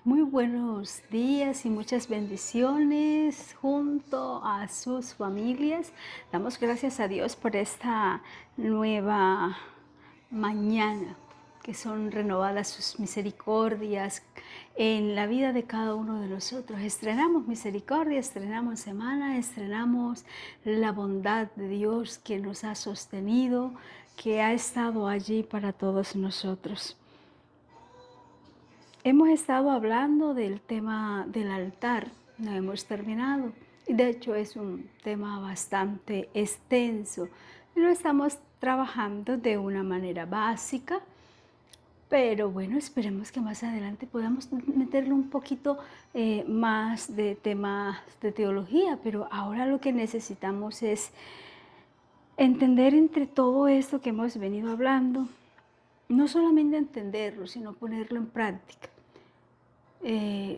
Muy buenos días y muchas bendiciones junto a sus familias. Damos gracias a Dios por esta nueva mañana, que son renovadas sus misericordias en la vida de cada uno de nosotros. Estrenamos misericordia, estrenamos semana, estrenamos la bondad de Dios que nos ha sostenido, que ha estado allí para todos nosotros. Hemos estado hablando del tema del altar, no hemos terminado. Y de hecho es un tema bastante extenso y lo estamos trabajando de una manera básica, pero bueno, esperemos que más adelante podamos meterle un poquito más de temas de teología, pero ahora lo que necesitamos es entender entre todo esto que hemos venido hablando, no solamente entenderlo, sino ponerlo en práctica.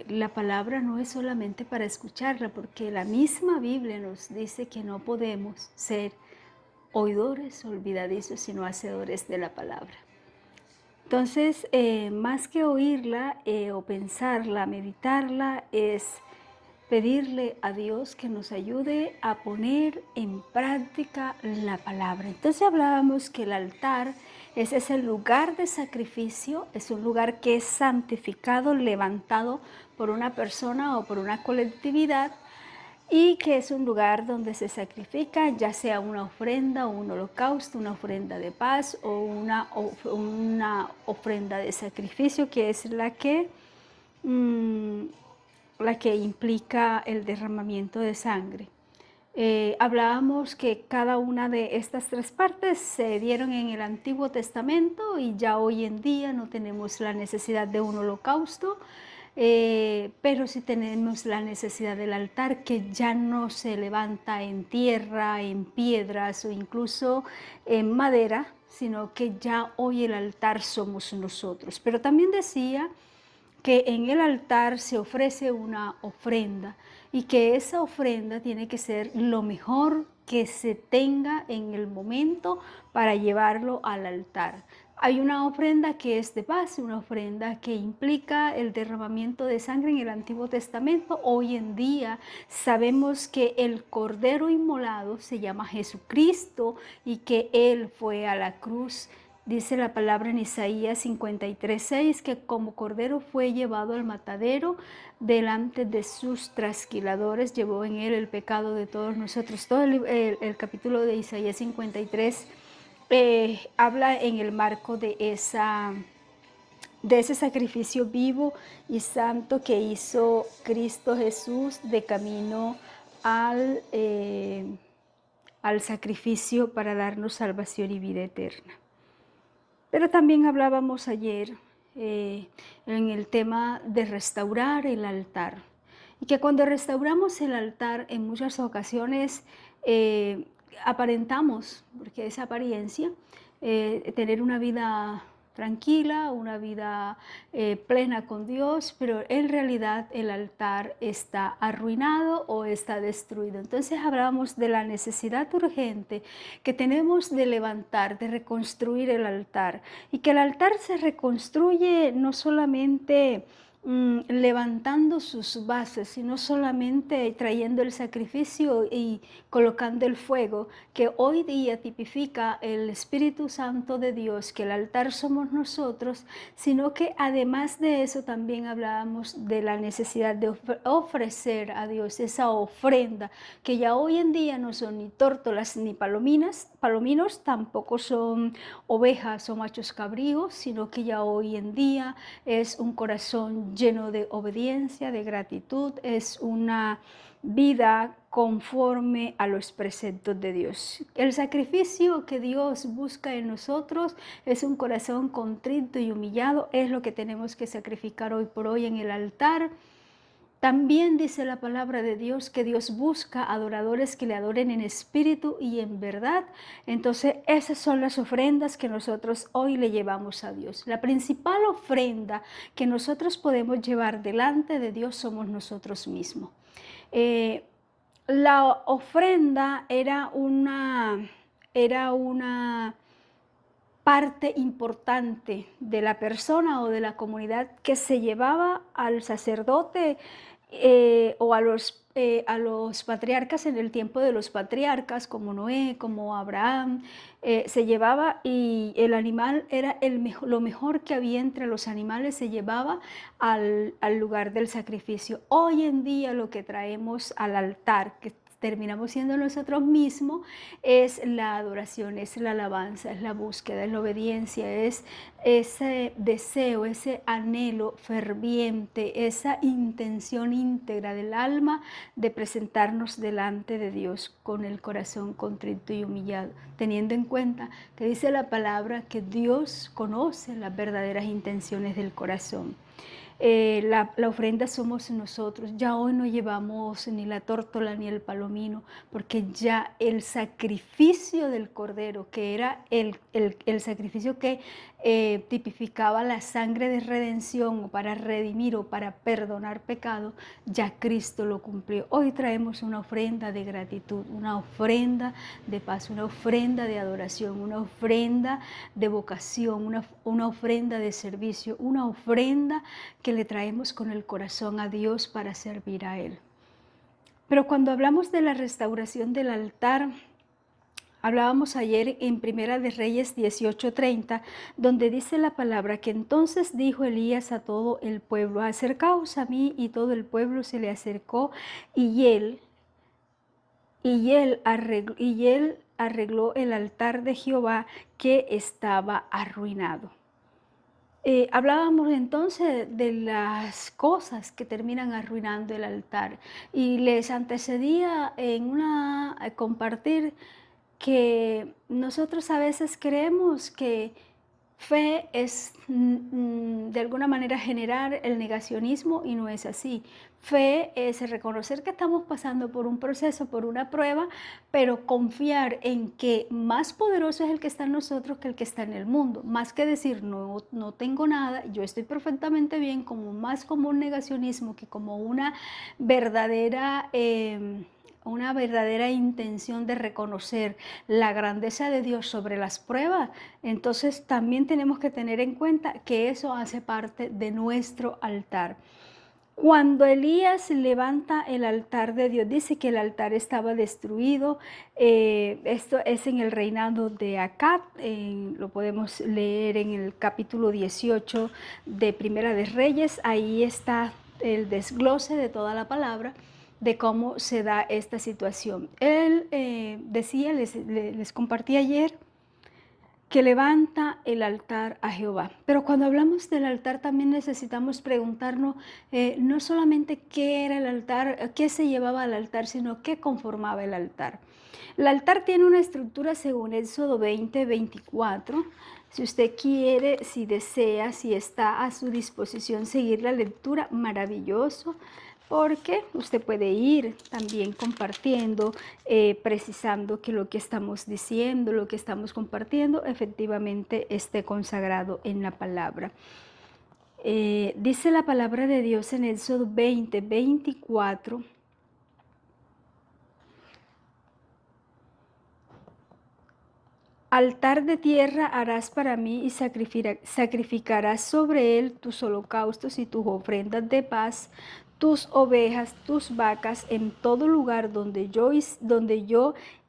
La palabra no es solamente para escucharla, porque la misma Biblia nos dice que no podemos ser oidores olvidadizos, sino hacedores de la palabra. Entonces, más que oírla o pensarla, meditarla, es pedirle a Dios que nos ayude a poner en práctica la palabra. Entonces hablábamos que el altar es el lugar de sacrificio, es un lugar que es santificado, levantado por una persona o por una colectividad, y que es un lugar donde se sacrifica ya sea una ofrenda o un holocausto, una ofrenda de paz o una ofrenda de sacrificio, que es mm, la que implica el derramamiento de sangre. Hablábamos que cada una de estas tres partes se dieron en el Antiguo Testamento y ya hoy en día no tenemos la necesidad de un holocausto, pero sí tenemos la necesidad del altar, que ya no se levanta en tierra, en piedras o incluso en madera, sino que ya hoy el altar somos nosotros. Pero también decía que en el altar se ofrece una ofrenda y que esa ofrenda tiene que ser lo mejor que se tenga en el momento para llevarlo al altar. Hay una ofrenda que es de paz, una ofrenda que implica el derramamiento de sangre en el Antiguo Testamento. Hoy en día sabemos que el Cordero inmolado se llama Jesucristo y que Él fue a la cruz. Dice la palabra en Isaías 53:6 que como cordero fue llevado al matadero, delante de sus trasquiladores llevó en él el pecado de todos nosotros. Todo el capítulo de Isaías 53 habla en el marco de ese sacrificio vivo y santo que hizo Cristo Jesús de camino al sacrificio para darnos salvación y vida eterna. Pero también hablábamos ayer en el tema de restaurar el altar. Y que cuando restauramos el altar, en muchas ocasiones aparentamos, porque es apariencia, tener una vida tranquila, una vida plena con Dios, pero en realidad el altar está arruinado o está destruido. Entonces hablábamos de la necesidad urgente que tenemos de levantar, de reconstruir el altar, y que el altar se reconstruye no solamente levantando sus bases, sino solamente trayendo el sacrificio y colocando el fuego, que hoy día tipifica el Espíritu Santo de Dios, que el altar somos nosotros, sino que además de eso también hablábamos de la necesidad de ofrecer a Dios esa ofrenda, que ya hoy en día no son ni tórtolas ni palominos, tampoco son ovejas o machos cabríos, sino que ya hoy en día es un corazón lleno de obediencia, de gratitud, es una vida conforme a los preceptos de Dios. El sacrificio que Dios busca en nosotros es un corazón contrito y humillado, es lo que tenemos que sacrificar hoy por hoy en el altar. También dice la palabra de Dios que Dios busca adoradores que le adoren en espíritu y en verdad. Entonces esas son las ofrendas que nosotros hoy le llevamos a Dios. La principal ofrenda que nosotros podemos llevar delante de Dios somos nosotros mismos. Eh, la ofrenda era una parte importante de la persona o de la comunidad que se llevaba al sacerdote o a los patriarcas en el tiempo de los patriarcas, como Noé, como Abraham, se llevaba y el animal era lo mejor que había entre los animales, se llevaba al lugar del sacrificio. Hoy en día lo que traemos al altar, que terminamos siendo nosotros mismos, es la adoración, es la alabanza, es la búsqueda, es la obediencia, es ese deseo, ese anhelo ferviente, esa intención íntegra del alma de presentarnos delante de Dios con el corazón contrito y humillado, teniendo en cuenta que dice la palabra que Dios conoce las verdaderas intenciones del corazón. La ofrenda somos nosotros. Ya hoy no llevamos ni la tórtola ni el palomino, porque ya el sacrificio del cordero, que era el sacrificio que tipificaba la sangre de redención o para redimir o para perdonar pecado, ya Cristo lo cumplió. Hoy traemos una ofrenda de gratitud, una ofrenda de paz, una ofrenda de adoración, una ofrenda de vocación, una ofrenda de servicio, una ofrenda que le traemos con el corazón a Dios para servir a Él. Pero cuando hablamos de la restauración del altar, hablábamos ayer en Primera de Reyes 18:30, donde dice la palabra que entonces dijo Elías a todo el pueblo: acercaos a mí, y todo el pueblo se le acercó, y él arregló el altar de Jehová que estaba arruinado. Hablábamos entonces de las cosas que terminan arruinando el altar, y les antecedía en compartir que nosotros a veces creemos que fe es de alguna manera generar el negacionismo, y no es así. Fe es reconocer que estamos pasando por un proceso, por una prueba, pero confiar en que más poderoso es el que está en nosotros que el que está en el mundo. Más que decir no tengo nada, yo estoy perfectamente bien, más como un negacionismo que como una verdadera intención de reconocer la grandeza de Dios sobre las pruebas. Entonces también tenemos que tener en cuenta que eso hace parte de nuestro altar. Cuando Elías levanta el altar de Dios, dice que el altar estaba destruido. Esto es en el reinado de Acab. Lo podemos leer en el capítulo 18 de Primera de Reyes. Ahí está el desglose de toda la palabra de cómo se da esta situación. Él decía, les compartí ayer, que levanta el altar a Jehová. Pero cuando hablamos del altar también necesitamos preguntarnos no solamente qué era el altar, qué se llevaba al altar, sino qué conformaba el altar. El altar tiene una estructura según Éxodo 20:24. Si usted quiere, si desea, si está a su disposición seguir la lectura, maravilloso, porque usted puede ir también compartiendo, precisando que lo que estamos diciendo, lo que estamos compartiendo, efectivamente esté consagrado en la palabra. Dice la palabra de Dios en Éxodo 20:24. Altar de tierra harás para mí, y sacrificarás sobre él tus holocaustos y tus ofrendas de paz, tus ovejas, tus vacas, en todo lugar donde yo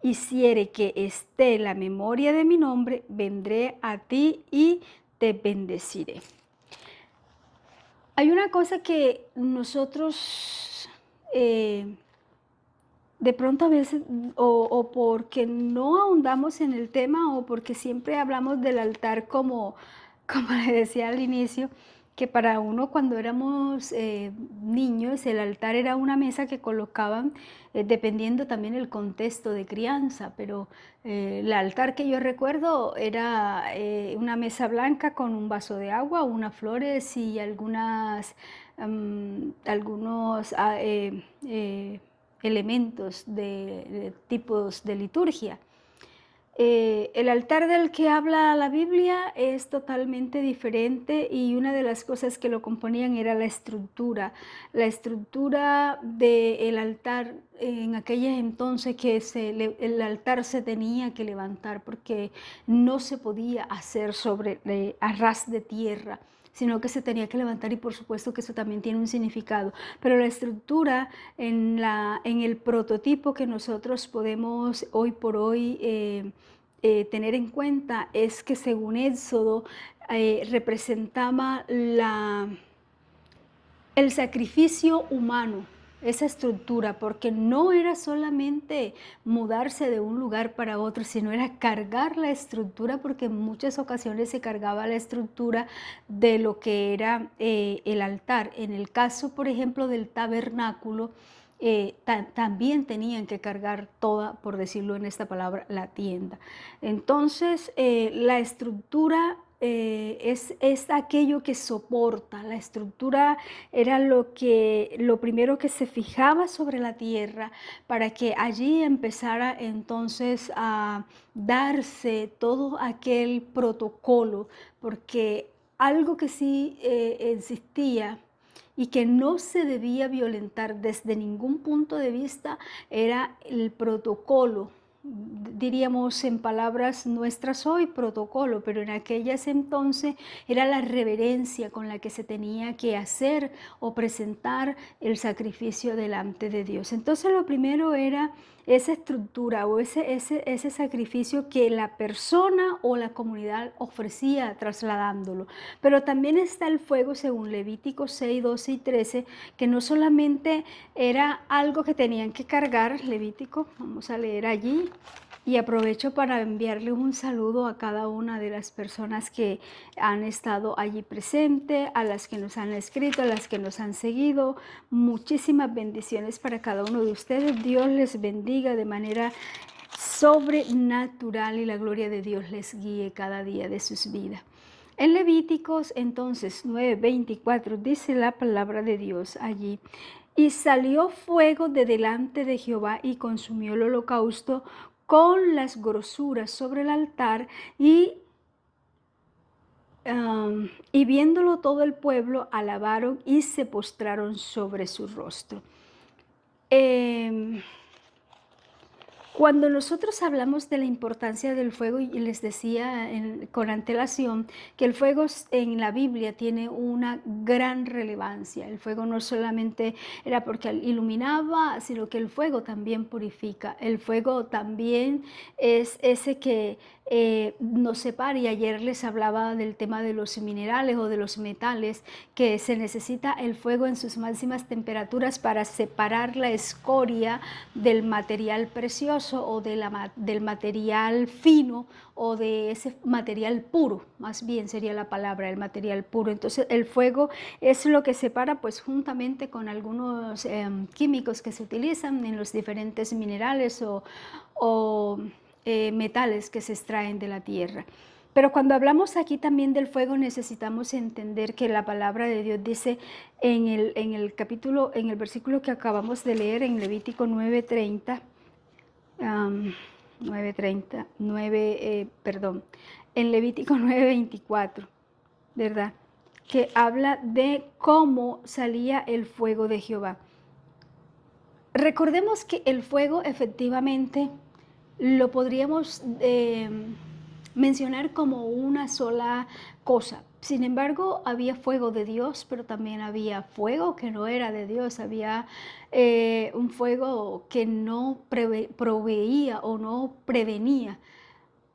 hiciere que esté la memoria de mi nombre, vendré a ti y te bendeciré. Hay una cosa que nosotros de pronto a veces, o porque no ahondamos en el tema, o porque siempre hablamos del altar como le decía al inicio, que para uno cuando éramos niños, el altar era una mesa que colocaban, dependiendo también el contexto de crianza, pero el altar que yo recuerdo era una mesa blanca con un vaso de agua, unas flores y algunos elementos de tipos de liturgia. El altar del que habla la Biblia es totalmente diferente y una de las cosas que lo componían era la estructura. La estructura del altar en aquellos entonces que el altar se tenía que levantar porque no se podía hacer sobre a ras de tierra, sino que se tenía que levantar, y por supuesto que eso también tiene un significado. Pero la estructura en el prototipo que nosotros podemos hoy por hoy tener en cuenta es que, según Éxodo, representaba el sacrificio humano, esa estructura, porque no era solamente mudarse de un lugar para otro, sino era cargar la estructura, porque en muchas ocasiones se cargaba la estructura de lo que era el altar. En el caso, por ejemplo, del tabernáculo, también tenían que cargar toda, por decirlo en esta palabra, la tienda. Entonces, la estructura es aquello que soporta. La estructura era lo primero que se fijaba sobre la tierra para que allí empezara entonces a darse todo aquel protocolo, porque algo que sí existía y que no se debía violentar desde ningún punto de vista era el protocolo. Diríamos en palabras nuestras hoy protocolo, pero en aquellas entonces era la reverencia con la que se tenía que hacer o presentar el sacrificio delante de Dios. Entonces lo primero era esa estructura o ese sacrificio que la persona o la comunidad ofrecía trasladándolo. Pero también está el fuego, según Levítico 6, 12 y 13, que no solamente era algo que tenían que cargar. Levítico, vamos a leer allí. Y aprovecho para enviarle un saludo a cada una de las personas que han estado allí presentes, a las que nos han escrito, a las que nos han seguido. Muchísimas bendiciones para cada uno de ustedes. Dios les bendiga de manera sobrenatural y la gloria de Dios les guíe cada día de sus vidas. En Levíticos entonces 9:24 dice la palabra de Dios allí: y salió fuego de delante de Jehová y consumió el holocausto con las grosuras sobre el altar, y viéndolo todo el pueblo alabaron y se postraron sobre su rostro. Cuando nosotros hablamos de la importancia del fuego, y les decía con antelación que el fuego en la Biblia tiene una gran relevancia. El fuego no solamente era porque iluminaba, sino que el fuego también purifica. El fuego también es ese que nos separa, y ayer les hablaba del tema de los minerales o de los metales, que se necesita el fuego en sus máximas temperaturas para separar la escoria del material precioso o del material fino o de ese material puro, más bien sería la palabra, el material puro. Entonces el fuego es lo que separa, pues juntamente con algunos químicos que se utilizan en los diferentes minerales o metales que se extraen de la tierra. Pero cuando hablamos aquí también del fuego, necesitamos entender que la palabra de Dios dice en el capítulo, en el versículo que acabamos de leer, en Levítico 9:30, en Levítico 9:24, ¿verdad? Que habla de cómo salía el fuego de Jehová. Recordemos que el fuego efectivamente lo podríamos mencionar como una sola cosa. Sin embargo, había fuego de Dios, pero también había fuego que no era de Dios. Había un fuego que no proveía o no prevenía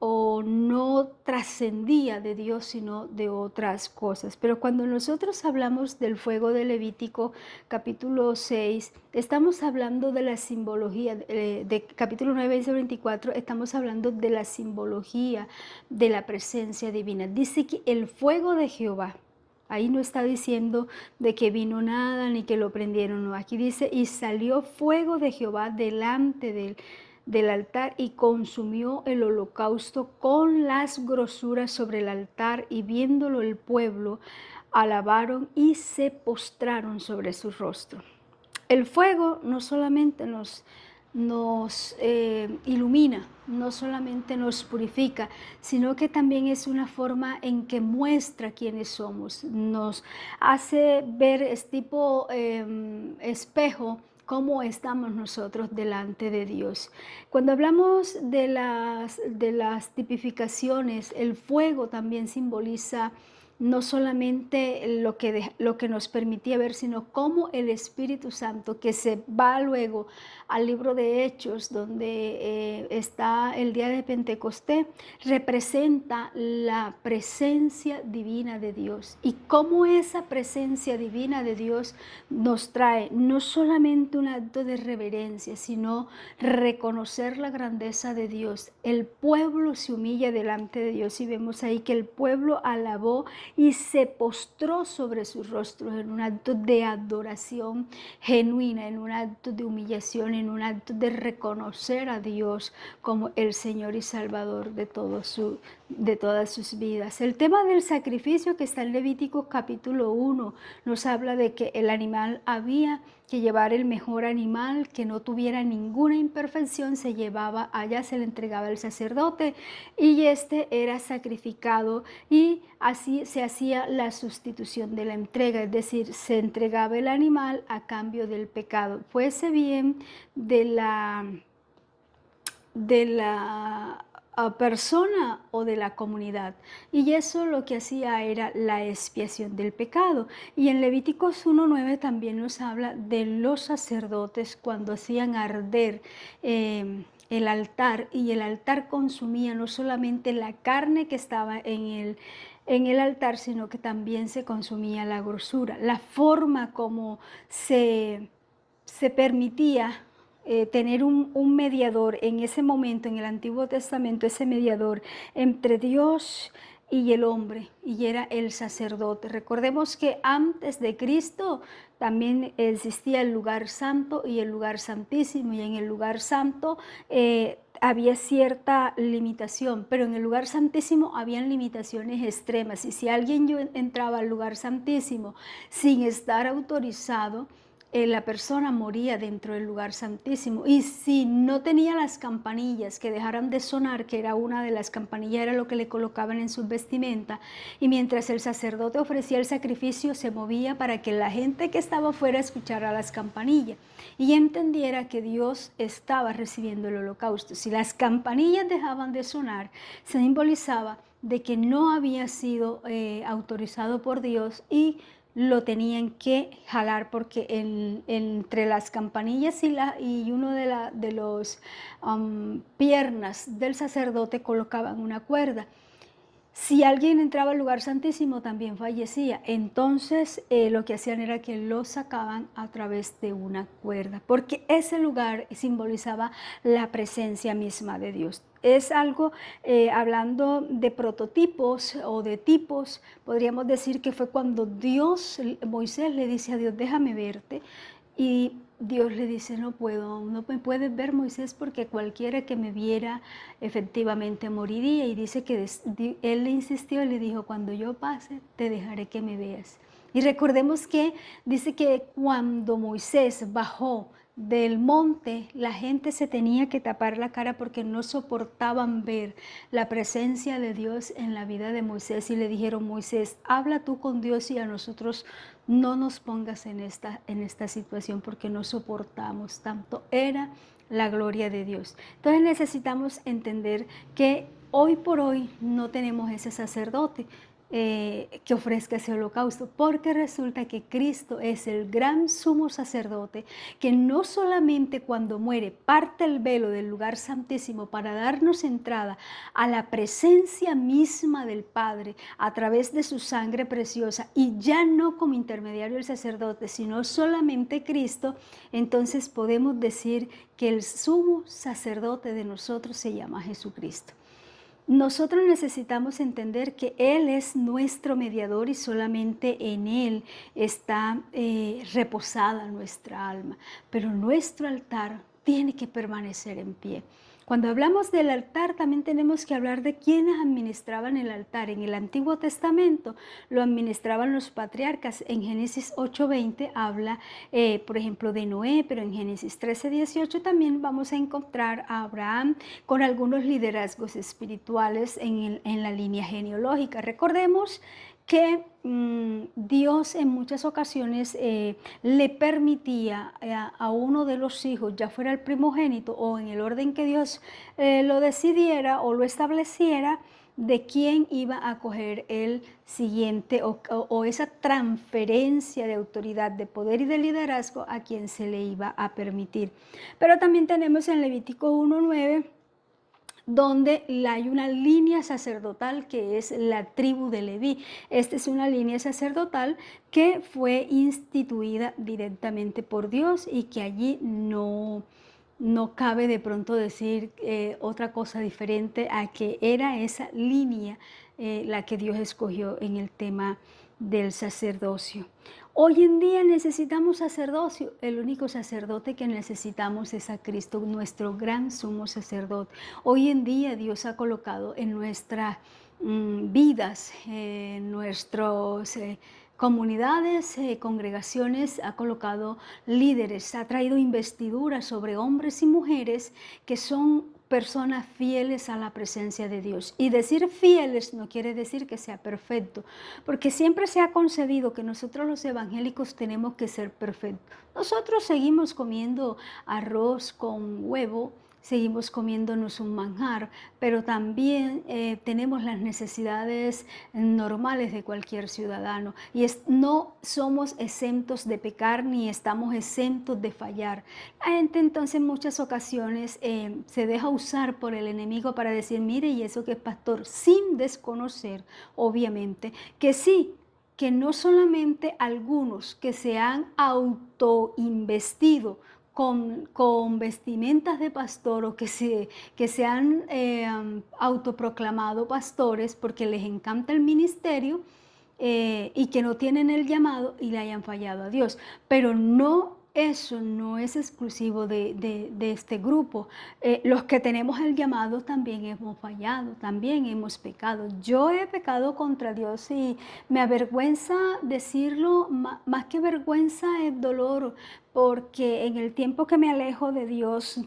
o no trascendía de Dios, sino de otras cosas. Pero cuando nosotros hablamos del fuego de Levítico capítulo 6, estamos hablando de la simbología, de capítulo 9, verso 24, estamos hablando de la simbología de la presencia divina. Dice que el fuego de Jehová, ahí no está diciendo de que vino nada ni que lo prendieron, no. Aquí dice: y salió fuego de Jehová delante del altar y consumió el holocausto con las grosuras sobre el altar, y viéndolo el pueblo alabaron y se postraron sobre su rostro. El fuego no solamente nos nos ilumina, no solamente nos purifica, sino que también es una forma en que muestra quiénes somos, nos hace ver, es tipo espejo, cómo estamos nosotros delante de Dios. Cuando hablamos de las tipificaciones, el fuego también simboliza no solamente lo que nos permitía ver, sino cómo el Espíritu Santo, que se va luego al libro de Hechos, donde está el día de Pentecostés, representa la presencia divina de Dios. Y cómo esa presencia divina de Dios nos trae no solamente un acto de reverencia, sino reconocer la grandeza de Dios. El pueblo se humilla delante de Dios y vemos ahí que el pueblo alabó y se postró sobre sus rostros en un acto de adoración genuina, en un acto de humillación, en un acto de reconocer a Dios como el Señor y Salvador de todas sus vidas. El tema del sacrificio que está en Levítico capítulo 1 nos habla de que el animal había que llevar el mejor animal, que no tuviera ninguna imperfección, se llevaba allá, se le entregaba al sacerdote y este era sacrificado y así se hacía la sustitución de la entrega, es decir, se entregaba el animal a cambio del pecado, fuese bien de la persona o de la comunidad. Y eso lo que hacía era la expiación del pecado. Y en Levíticos 1:9 también nos habla de los sacerdotes cuando hacían arder el altar, y el altar consumía no solamente la carne que estaba en el altar, sino que también se consumía la grosura. La forma como se permitía tener un mediador en ese momento, en el Antiguo Testamento, ese mediador entre Dios y el hombre, y era el sacerdote. Recordemos que antes de Cristo también existía el lugar santo y el lugar santísimo, y en el lugar santo había cierta limitación, pero en el lugar santísimo habían limitaciones extremas, y si alguien entraba al lugar santísimo sin estar autorizado, la persona moría dentro del lugar santísimo. Y si no tenía las campanillas que dejaran de sonar, que era una de las campanillas, era lo que le colocaban en su vestimenta, y mientras el sacerdote ofrecía el sacrificio, se movía para que la gente que estaba afuera escuchara las campanillas y entendiera que Dios estaba recibiendo el holocausto. Si las campanillas dejaban de sonar, se simbolizaba de que no había sido autorizado por Dios y lo tenían que jalar, porque entre las campanillas y uno de los piernas del sacerdote colocaban una cuerda. Si alguien entraba al lugar santísimo también fallecía, entonces lo que hacían era que lo sacaban a través de una cuerda, porque ese lugar simbolizaba la presencia misma de Dios. Es algo, hablando de prototipos o de tipos, podríamos decir que fue cuando Moisés le dice a Dios, déjame verte, y Dios le dice, no puedo, no me puedes ver, Moisés, porque cualquiera que me viera efectivamente moriría. Y dice que él le insistió y le dijo, cuando yo pase, te dejaré que me veas. Y recordemos que dice que cuando Moisés bajó del monte, la gente se tenía que tapar la cara porque no soportaban ver la presencia de Dios en la vida de Moisés, y le dijeron, Moisés, habla tú con Dios y a nosotros no nos pongas en esta situación porque no soportamos tanto. Era la gloria de Dios. Entonces necesitamos entender que hoy por hoy no tenemos ese sacerdote que ofrezca ese holocausto, porque resulta que Cristo es el gran sumo sacerdote que no solamente cuando muere parte el velo del lugar santísimo para darnos entrada a la presencia misma del Padre a través de su sangre preciosa, y ya no como intermediario el sacerdote, sino solamente Cristo, entonces podemos decir que el sumo sacerdote de nosotros se llama Jesucristo. Nosotros necesitamos entender que Él es nuestro mediador y solamente en Él está reposada nuestra alma, pero nuestro altar tiene que permanecer en pie. Cuando hablamos del altar, también tenemos que hablar de quiénes administraban el altar. En el Antiguo Testamento lo administraban los patriarcas. En Génesis 8:20 habla, por ejemplo, de Noé, pero en Génesis 13:18 también vamos a encontrar a Abraham con algunos liderazgos espirituales en la línea genealógica. Recordemos que Dios en muchas ocasiones le permitía a uno de los hijos, ya fuera el primogénito o en el orden que Dios lo decidiera o lo estableciera, de quién iba a coger el siguiente o esa transferencia de autoridad, de poder y de liderazgo a quien se le iba a permitir. Pero también tenemos en Levítico 1:9 donde hay una línea sacerdotal que es la tribu de Leví. Esta es una línea sacerdotal que fue instituida directamente por Dios y que allí no cabe de pronto decir otra cosa diferente a que era esa línea la que Dios escogió en el tema del sacerdocio. Hoy en día necesitamos sacerdocio. El único sacerdote que necesitamos es a Cristo, nuestro gran sumo sacerdote. Hoy en día Dios ha colocado en nuestras vidas, en nuestras comunidades, congregaciones, ha colocado líderes, ha traído investiduras sobre hombres y mujeres que son personas fieles a la presencia de Dios. Y decir fieles no quiere decir que sea perfecto, porque siempre se ha concebido que nosotros los evangélicos tenemos que ser perfectos. Nosotros seguimos comiendo arroz con huevo, seguimos comiéndonos un manjar, pero también tenemos las necesidades normales de cualquier ciudadano y no somos exentos de pecar ni estamos exentos de fallar. La gente entonces en muchas ocasiones se deja usar por el enemigo para decir, mire, y eso que es pastor, sin desconocer, obviamente, que sí, que no solamente algunos que se han autoinvestido con vestimentas de pastor o que se han autoproclamado pastores porque les encanta el ministerio y que no tienen el llamado y le hayan fallado a Dios. Pero eso no es exclusivo de este grupo. Los que tenemos el llamado también hemos fallado, también hemos pecado. Yo he pecado contra Dios y me avergüenza decirlo, más que vergüenza es dolor, porque en el tiempo que me alejo de Dios,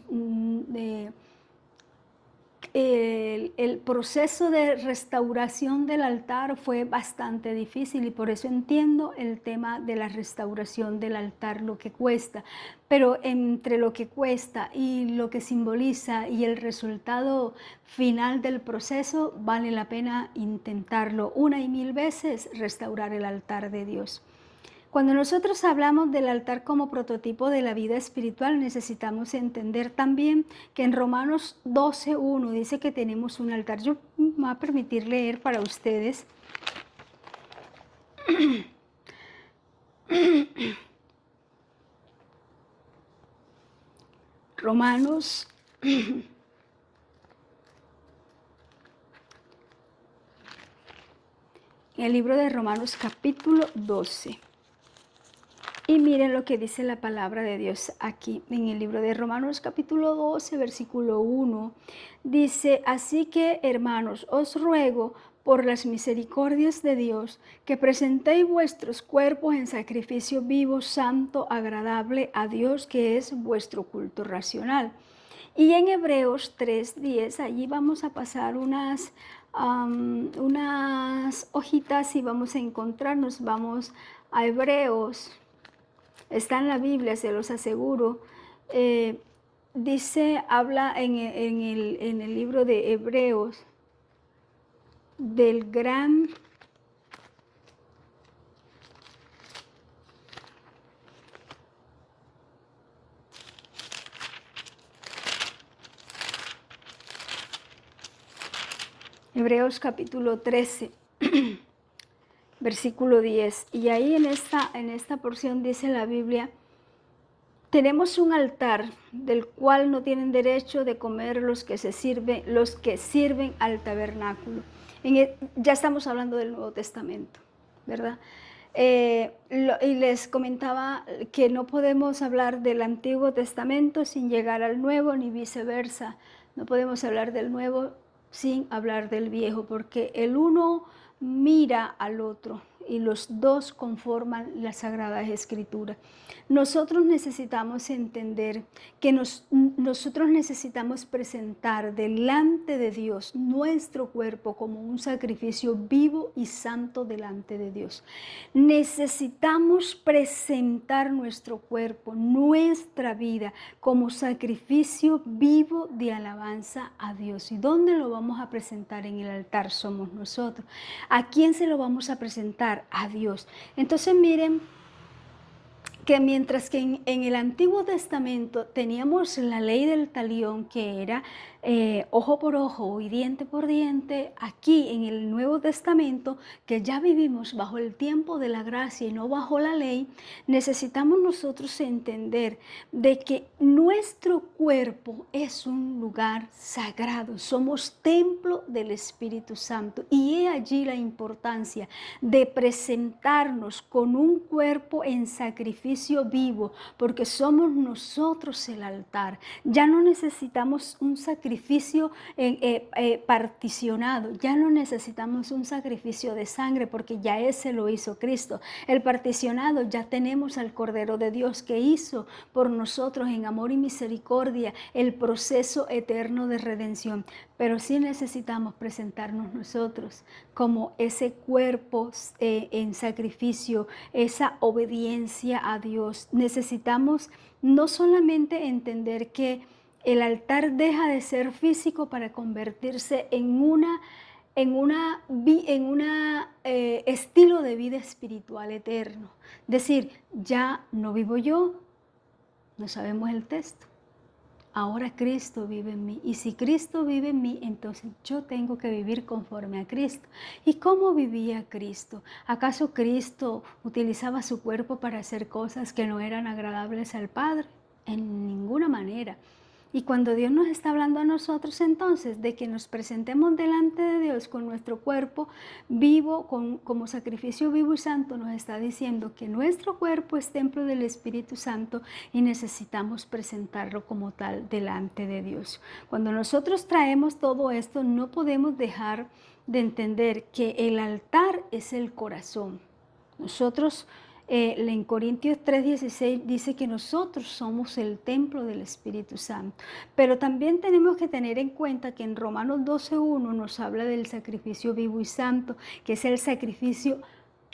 el proceso de restauración del altar fue bastante difícil y por eso entiendo el tema de la restauración del altar, lo que cuesta. Pero entre lo que cuesta y lo que simboliza y el resultado final del proceso, vale la pena intentarlo una y mil veces, restaurar el altar de Dios. Cuando nosotros hablamos del altar como prototipo de la vida espiritual, necesitamos entender también que en Romanos 12:1 dice que tenemos un altar. Yo me voy a permitir leer para ustedes. Romanos en el libro de Romanos capítulo 12. Y miren lo que dice la palabra de Dios aquí en el libro de Romanos capítulo 12, versículo 1. Dice, así que hermanos, os ruego por las misericordias de Dios que presentéis vuestros cuerpos en sacrificio vivo, santo, agradable a Dios, que es vuestro culto racional. Y en Hebreos 3:10, allí vamos a pasar unas hojitas y vamos a encontrarnos, vamos a Hebreos. Está en la Biblia, se los aseguro. Habla en el libro de Hebreos del gran Hebreos capítulo 13. Versículo 10, y ahí en esta porción dice la Biblia, tenemos un altar del cual no tienen derecho de comer los que sirven al tabernáculo. Ya estamos hablando del Nuevo Testamento, ¿verdad? Y les comentaba que no podemos hablar del Antiguo Testamento sin llegar al Nuevo, ni viceversa. No podemos hablar del nuevo sin hablar del viejo, porque el uno mira al otro y los dos conforman las Sagradas Escrituras. Nosotros necesitamos entender que nosotros necesitamos presentar delante de Dios nuestro cuerpo como un sacrificio vivo y santo delante de Dios. Necesitamos presentar nuestro cuerpo, nuestra vida, como sacrificio vivo de alabanza a Dios. ¿Y dónde lo vamos a presentar? En el altar somos nosotros. ¿A quién se lo vamos a presentar? A Dios. Entonces miren que mientras que en el Antiguo Testamento teníamos la ley del talión, que era ojo por ojo y diente por diente, aquí en el Nuevo Testamento, que ya vivimos bajo el tiempo de la gracia y no bajo la ley, necesitamos nosotros entender de que nuestro cuerpo es un lugar sagrado, somos templo del Espíritu Santo, y he allí la importancia de presentarnos con un cuerpo en sacrificio vivo, porque somos nosotros el altar. Ya no necesitamos un sacrificio particionado, ya no necesitamos un sacrificio de sangre, porque ya ese lo hizo Cristo. El particionado, ya tenemos al Cordero de Dios que hizo por nosotros en amor y misericordia el proceso eterno de redención. Pero sí necesitamos presentarnos nosotros como ese cuerpo en sacrificio, esa obediencia a Dios. Necesitamos no solamente entender que el altar deja de ser físico para convertirse en una estilo de vida espiritual eterno. Es decir, ya no vivo yo, no sabemos el texto. Ahora Cristo vive en mí, y si Cristo vive en mí, entonces yo tengo que vivir conforme a Cristo. ¿Y cómo vivía Cristo? ¿Acaso Cristo utilizaba su cuerpo para hacer cosas que no eran agradables al Padre? En ninguna manera. Y cuando Dios nos está hablando a nosotros entonces de que nos presentemos delante de Dios con nuestro cuerpo vivo, como sacrificio vivo y santo, nos está diciendo que nuestro cuerpo es templo del Espíritu Santo y necesitamos presentarlo como tal delante de Dios. Cuando nosotros traemos todo esto, no podemos dejar de entender que el altar es el corazón. Nosotros en Corintios 3:16 dice que nosotros somos el templo del Espíritu Santo. Pero también tenemos que tener en cuenta que en Romanos 12:1 nos habla del sacrificio vivo y santo, que es el sacrificio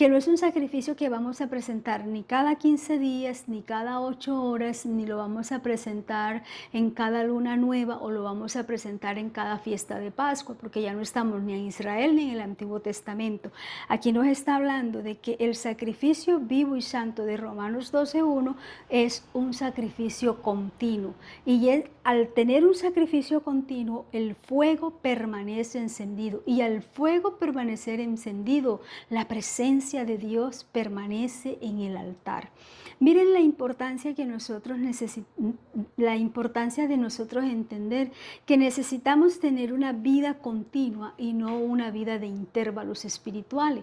que no es un sacrificio que vamos a presentar ni cada 15 días, ni cada 8 horas, ni lo vamos a presentar en cada luna nueva o lo vamos a presentar en cada fiesta de Pascua, porque ya no estamos ni en Israel ni en el Antiguo Testamento. Aquí nos está hablando de que el sacrificio vivo y santo de Romanos 12:1 es un sacrificio continuo, y al tener un sacrificio continuo, el fuego permanece encendido, y al fuego permanecer encendido, la presencia de Dios permanece en el altar. Miren la importancia que la importancia de nosotros entender que necesitamos tener una vida continua y no una vida de intervalos espirituales,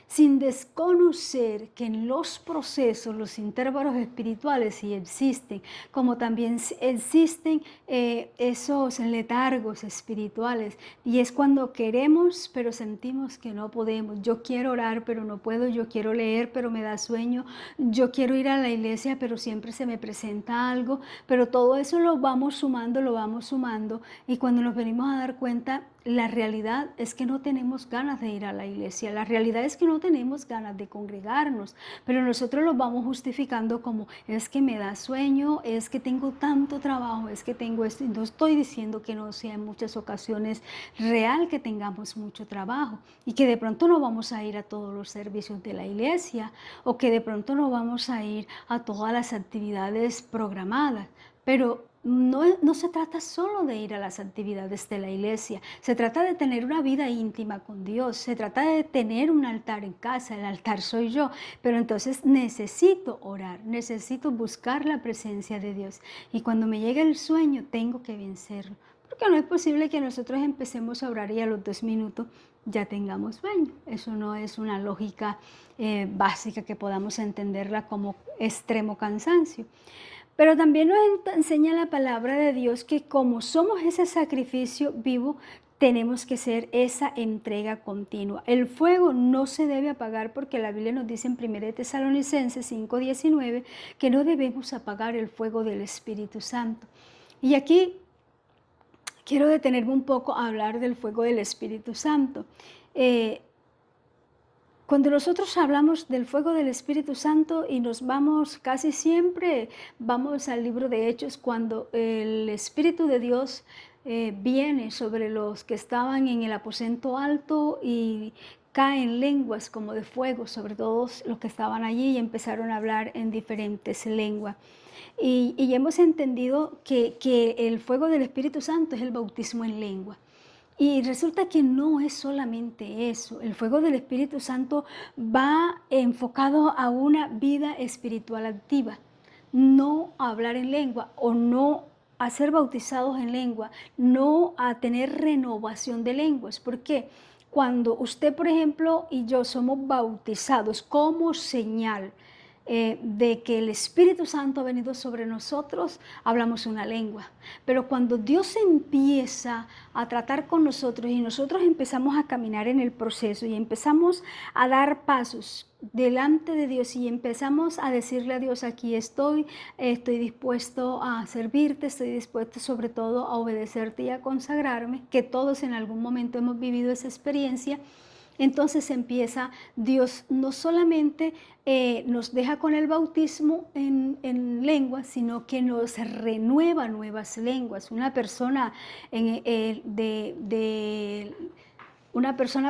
sin desconocer que en los procesos, los intervalos espirituales sí existen, como también existen esos letargos espirituales, y es cuando queremos pero sentimos que no podemos. Yo quiero orar pero no puedo, yo quiero leer pero me da sueño, yo quiero ir a la iglesia pero siempre se me presenta algo, pero todo eso lo vamos sumando, y cuando nos venimos a dar cuenta, la realidad es que no tenemos ganas de ir a la iglesia, la realidad es que no tenemos ganas de congregarnos, pero nosotros lo vamos justificando como es que me da sueño, es que tengo tanto trabajo, es que tengo esto. Y no estoy diciendo que no sea en muchas ocasiones real que tengamos mucho trabajo y que de pronto no vamos a ir a todos los servicios de la iglesia, o que de pronto no vamos a ir a todas las actividades programadas, pero no se trata solo de ir a las actividades de la iglesia, se trata de tener una vida íntima con Dios, se trata de tener un altar en casa. El altar soy yo, pero entonces necesito orar, necesito buscar la presencia de Dios, y cuando me llega el sueño tengo que vencerlo, porque no es posible que nosotros empecemos a orar y a los 2 minutos ya tengamos sueño. Eso no es una lógica básica que podamos entenderla como extremo cansancio. Pero también nos enseña la palabra de Dios que como somos ese sacrificio vivo, tenemos que ser esa entrega continua. El fuego no se debe apagar porque la Biblia nos dice en 1 Tesalonicenses 5:19 que no debemos apagar el fuego del Espíritu Santo. Y aquí quiero detenerme un poco a hablar del fuego del Espíritu Santo. Eh, Cuando nosotros hablamos del fuego del Espíritu Santo y nos vamos, casi siempre vamos al libro de Hechos, cuando el Espíritu de Dios viene sobre los que estaban en el aposento alto y caen lenguas como de fuego sobre todos los que estaban allí y empezaron a hablar en diferentes lenguas. Y hemos entendido que el fuego del Espíritu Santo es el bautismo en lengua. Y resulta que no es solamente eso. El fuego del Espíritu Santo va enfocado a una vida espiritual activa, no a hablar en lengua o no a ser bautizados en lengua, no a tener renovación de lenguas. ¿Por qué? Cuando usted, por ejemplo, y yo somos bautizados como señal de que el Espíritu Santo ha venido sobre nosotros, hablamos una lengua. Pero cuando Dios empieza a tratar con nosotros y nosotros empezamos a caminar en el proceso y empezamos a dar pasos delante de Dios y empezamos a decirle a Dios, aquí estoy dispuesto a servirte, estoy dispuesto sobre todo a obedecerte y a consagrarme, que todos en algún momento hemos vivido esa experiencia. Entonces empieza, Dios no solamente nos deja con el bautismo en lenguas, sino que nos renueva nuevas lenguas. Una persona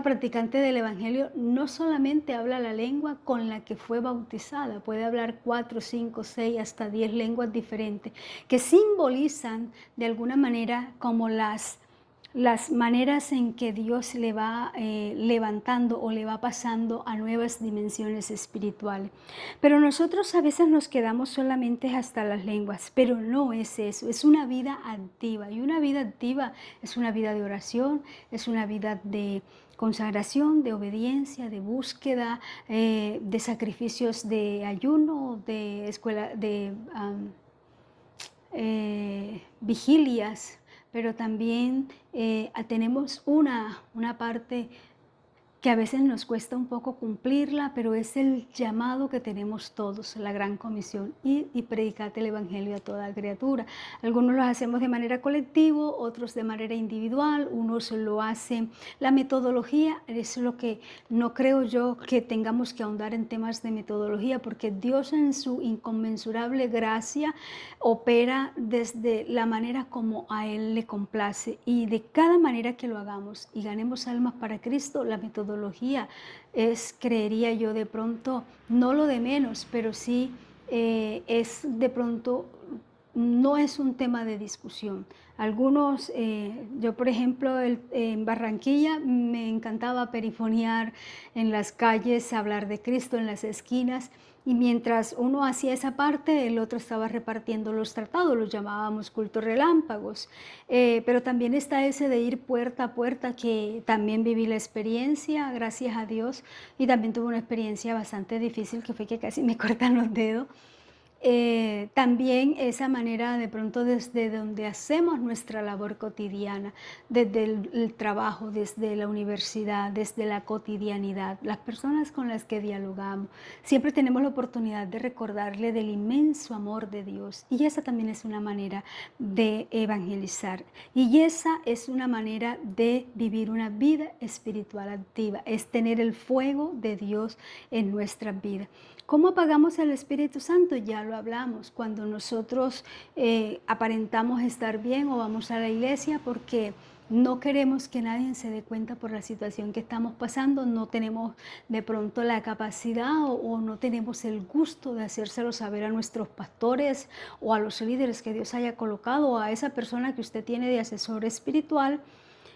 practicante del Evangelio no solamente habla la lengua con la que fue bautizada, puede hablar 4, 5, 6, hasta 10 lenguas diferentes, que simbolizan de alguna manera como las maneras en que Dios le va levantando o le va pasando a nuevas dimensiones espirituales. Pero nosotros a veces nos quedamos solamente hasta las lenguas, pero no es eso, es una vida activa. Y una vida activa es una vida de oración, es una vida de consagración, de obediencia, de búsqueda, de sacrificios de ayuno, de escuela, de vigilias, pero también tenemos una parte que a veces nos cuesta un poco cumplirla, pero es el llamado que tenemos todos, la gran comisión, y predicad el evangelio a toda criatura. Algunos lo hacemos de manera colectiva, otros de manera individual, unos lo hacen. La metodología es lo que no creo yo que tengamos que ahondar en temas de metodología, porque Dios en su inconmensurable gracia opera desde la manera como a Él le complace, y de cada manera que lo hagamos y ganemos almas para Cristo, la metodología es, creería yo, de pronto, no lo de menos, pero sí es de pronto, no es un tema de discusión. Algunos, yo por ejemplo, en Barranquilla me encantaba perifonear en las calles, hablar de Cristo en las esquinas, y mientras uno hacía esa parte, el otro estaba repartiendo los tratados, los llamábamos cultos relámpagos. Pero también está ese de ir puerta a puerta, que también viví la experiencia, gracias a Dios, y también tuve una experiencia bastante difícil, que fue que casi me cortan los dedos. También esa manera de pronto desde donde hacemos nuestra labor cotidiana, desde el trabajo, desde la universidad, desde la cotidianidad, las personas con las que dialogamos, siempre tenemos la oportunidad de recordarle del inmenso amor de Dios, y esa también es una manera de evangelizar, y esa es una manera de vivir una vida espiritual activa, es tener el fuego de Dios en nuestras vidas. ¿Cómo apagamos el Espíritu Santo? Ya lo hablamos, cuando nosotros aparentamos estar bien o vamos a la iglesia porque no queremos que nadie se dé cuenta por la situación que estamos pasando, no tenemos de pronto la capacidad o no tenemos el gusto de hacérselo saber a nuestros pastores o a los líderes que Dios haya colocado, o a esa persona que usted tiene de asesor espiritual.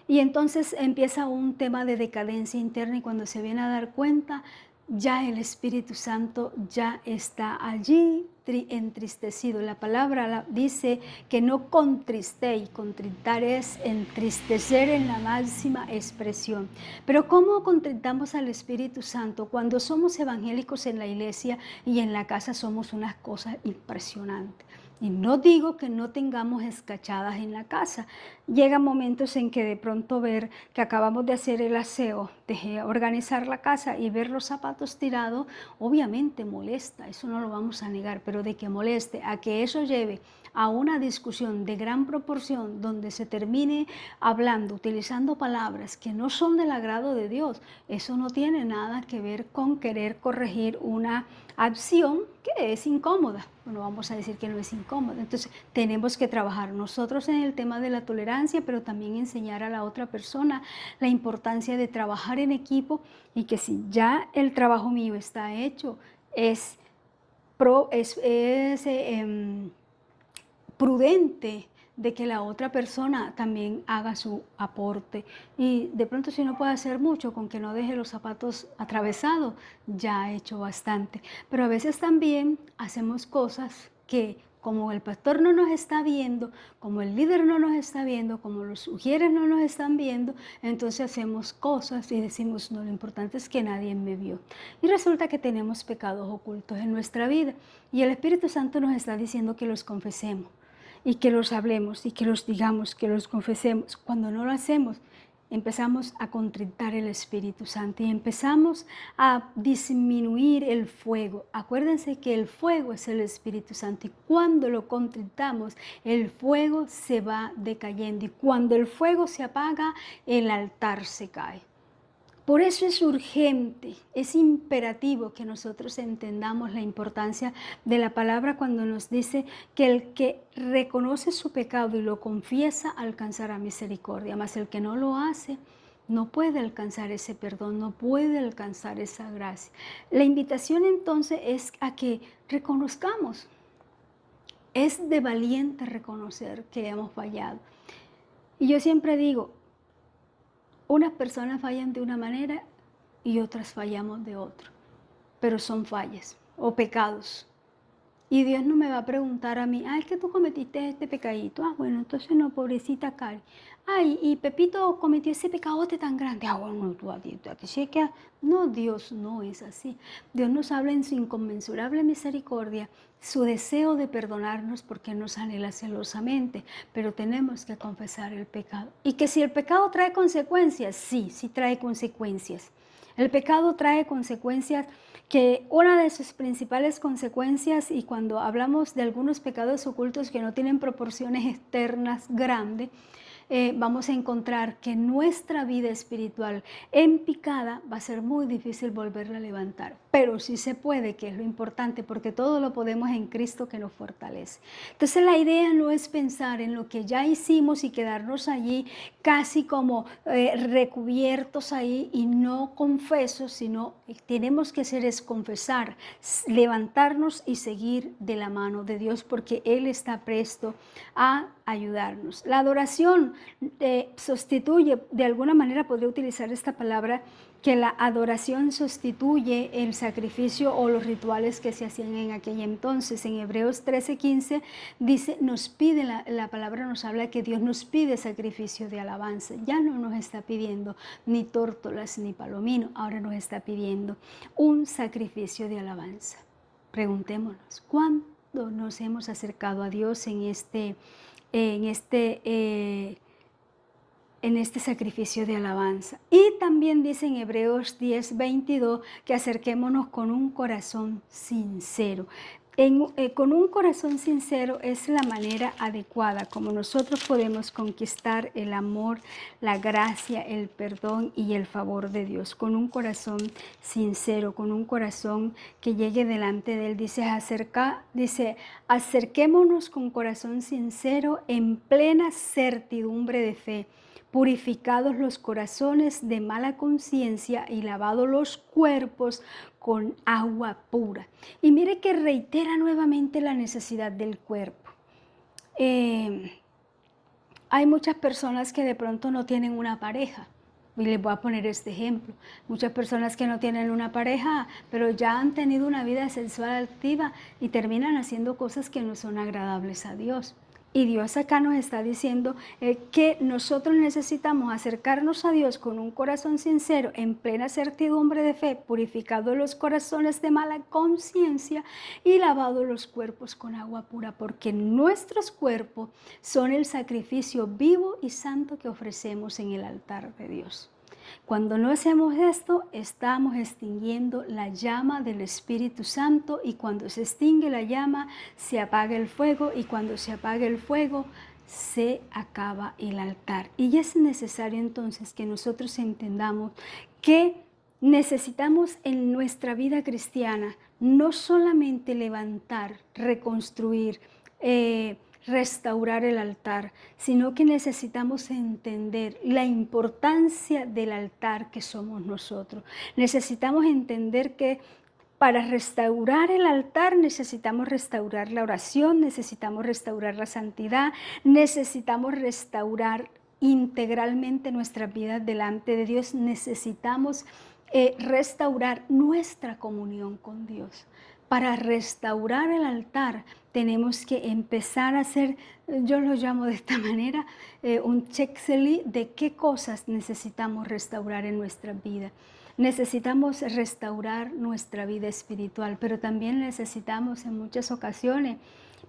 Y entonces empieza un tema de decadencia interna, y cuando se viene a dar cuenta, ya el Espíritu Santo ya está allí entristecido. La palabra dice que no contristéis, contristar es entristecer en la máxima expresión. Pero ¿cómo contristamos al Espíritu Santo? Cuando somos evangélicos en la iglesia y en la casa somos unas cosas impresionantes. Y no digo que no tengamos escachadas en la casa. Llegan momentos en que de pronto ver que acabamos de hacer el aseo, de organizar la casa y ver los zapatos tirados, obviamente molesta, eso no lo vamos a negar, pero de que moleste, a que eso lleve a una discusión de gran proporción donde se termine hablando, utilizando palabras que no son del agrado de Dios, eso no tiene nada que ver con querer corregir una acción que es incómoda. No vamos a decir que no es incómoda. Entonces tenemos que trabajar nosotros en el tema de la tolerancia, pero también enseñar a la otra persona la importancia de trabajar en equipo y que si ya el trabajo mío está hecho, es, prudente de que la otra persona también haga su aporte. Y de pronto si no puede hacer mucho, con que no deje los zapatos atravesados, ya ha hecho bastante. Pero a veces también hacemos cosas que como el pastor no nos está viendo, como el líder no nos está viendo, como los ujieres no nos están viendo, entonces hacemos cosas y decimos, no, lo importante es que nadie me vio. Y resulta que tenemos pecados ocultos en nuestra vida y el Espíritu Santo nos está diciendo que los confesemos y que los hablemos y que los digamos, que los confesemos. Cuando no lo hacemos, empezamos a contritar el Espíritu Santo y empezamos a disminuir el fuego. Acuérdense que el fuego es el Espíritu Santo y cuando lo contritamos, el fuego se va decayendo y cuando el fuego se apaga, el altar se cae. Por eso es urgente, es imperativo que nosotros entendamos la importancia de la palabra cuando nos dice que el que reconoce su pecado y lo confiesa alcanzará misericordia, mas el que no lo hace no puede alcanzar ese perdón, no puede alcanzar esa gracia. La invitación entonces es a que reconozcamos. Es de valiente reconocer que hemos fallado. Y yo siempre digo, unas personas fallan de una manera y otras fallamos de otra, pero son fallas o pecados. Y Dios no me va a preguntar a mí, es que tú cometiste este pecadito. Bueno, entonces no, pobrecita Cari. Y Pepito cometió ese pecadote tan grande. Bueno, tú a ti sí que... No, Dios no es así. Dios nos habla en su inconmensurable misericordia, su deseo de perdonarnos porque nos anhela celosamente, pero tenemos que confesar el pecado. Y que si el pecado trae consecuencias, sí trae consecuencias. El pecado trae consecuencias que una de sus principales consecuencias, y cuando hablamos de algunos pecados ocultos que no tienen proporciones externas grandes, vamos a encontrar que nuestra vida espiritual en picada va a ser muy difícil volverla a levantar, pero sí se puede, que es lo importante, porque todo lo podemos en Cristo que nos fortalece. Entonces la idea no es pensar en lo que ya hicimos y quedarnos allí casi como recubiertos ahí y no confesos, sino tenemos que hacer es confesar, levantarnos y seguir de la mano de Dios, porque Él está presto a ayudarnos. La adoración sustituye, de alguna manera podría utilizar esta palabra, que la adoración sustituye el sacrificio o los rituales que se hacían en aquel entonces. En Hebreos 13:15 dice, nos pide, la palabra nos habla que Dios nos pide sacrificio de alabanza. Ya no nos está pidiendo ni tórtolas ni palomino, ahora nos está pidiendo un sacrificio de alabanza. Preguntémonos, ¿cuándo nos hemos acercado a Dios en este sacrificio de alabanza? Y también dice en Hebreos 10:22 que acerquémonos con un corazón sincero. Con un corazón sincero es la manera adecuada como nosotros podemos conquistar el amor, la gracia, el perdón y el favor de Dios. Con un corazón sincero, con un corazón que llegue delante de Él. Dice, acerquémonos con corazón sincero en plena certidumbre de fe, purificados los corazones de mala conciencia y lavados los cuerpos con agua pura. Y mire que reitera nuevamente la necesidad del cuerpo. Hay muchas personas que de pronto no tienen una pareja. Y les voy a poner este ejemplo. Muchas personas que no tienen una pareja, pero ya han tenido una vida sexual activa y terminan haciendo cosas que no son agradables a Dios. Y Dios acá nos está diciendo que nosotros necesitamos acercarnos a Dios con un corazón sincero, en plena certidumbre de fe, purificados los corazones de mala conciencia y lavados los cuerpos con agua pura, porque nuestros cuerpos son el sacrificio vivo y santo que ofrecemos en el altar de Dios. Cuando no hacemos esto, estamos extinguiendo la llama del Espíritu Santo, y cuando se extingue la llama, se apaga el fuego, y cuando se apaga el fuego, se acaba el altar. Y es necesario entonces que nosotros entendamos que necesitamos en nuestra vida cristiana no solamente levantar, reconstruir, restaurar el altar, sino que necesitamos entender la importancia del altar que somos nosotros. Necesitamos entender que para restaurar el altar necesitamos restaurar la oración, necesitamos restaurar la santidad, necesitamos restaurar integralmente nuestras vidas delante de Dios, necesitamos restaurar nuestra comunión con Dios. Para restaurar el altar tenemos que empezar a hacer, yo lo llamo de esta manera, un checklist de qué cosas necesitamos restaurar en nuestra vida. Necesitamos restaurar nuestra vida espiritual, pero también necesitamos en muchas ocasiones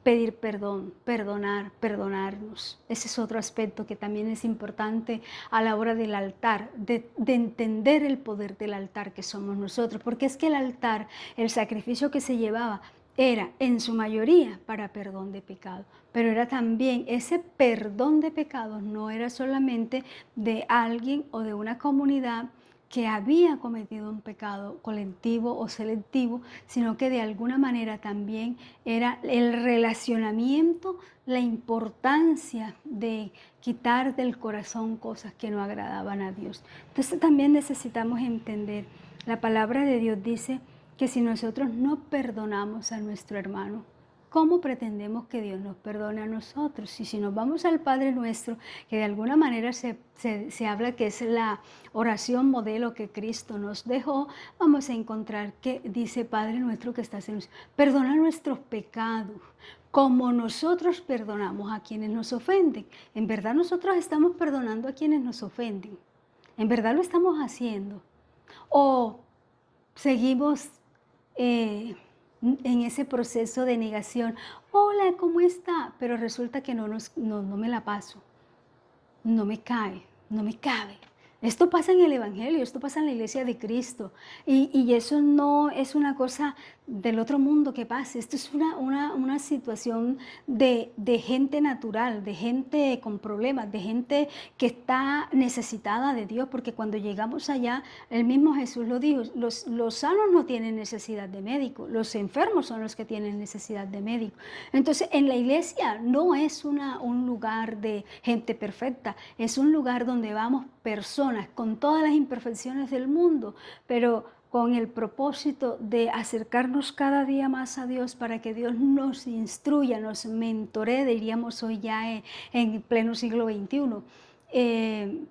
pedir perdón, perdonar, perdonarnos. Ese es otro aspecto que también es importante a la hora del altar, de entender el poder del altar que somos nosotros, porque es que el altar, el sacrificio que se llevaba, era en su mayoría para perdón de pecado, pero era también ese perdón de pecados, no era solamente de alguien o de una comunidad que había cometido un pecado colectivo o selectivo, sino que de alguna manera también era el relacionamiento, la importancia de quitar del corazón cosas que no agradaban a Dios. Entonces también necesitamos entender, la palabra de Dios dice que si nosotros no perdonamos a nuestro hermano, ¿cómo pretendemos que Dios nos perdone a nosotros? Y si nos vamos al Padre Nuestro, que de alguna manera se habla que es la oración modelo que Cristo nos dejó, vamos a encontrar que dice: Padre Nuestro que estás en los cielos, perdona nuestros pecados, como nosotros perdonamos a quienes nos ofenden. En verdad nosotros estamos perdonando a quienes nos ofenden. En verdad lo estamos haciendo. O seguimos en ese proceso de negación. Hola, ¿cómo está? Pero resulta que no me la paso, no me cae, no me cabe. Esto pasa en el Evangelio, esto pasa en la iglesia de Cristo, y eso no es una cosa del otro mundo que pase. Esto es una situación de gente natural, de gente con problemas, de gente que está necesitada de Dios, porque cuando llegamos allá, el mismo Jesús lo dijo: los sanos no tienen necesidad de médico, los enfermos son los que tienen necesidad de médico. Entonces, en la iglesia no es un lugar de gente perfecta, es un lugar donde vamos personas con todas las imperfecciones del mundo, pero con el propósito de acercarnos cada día más a Dios, para que Dios nos instruya, nos mentoree, diríamos hoy ya en pleno siglo XXI.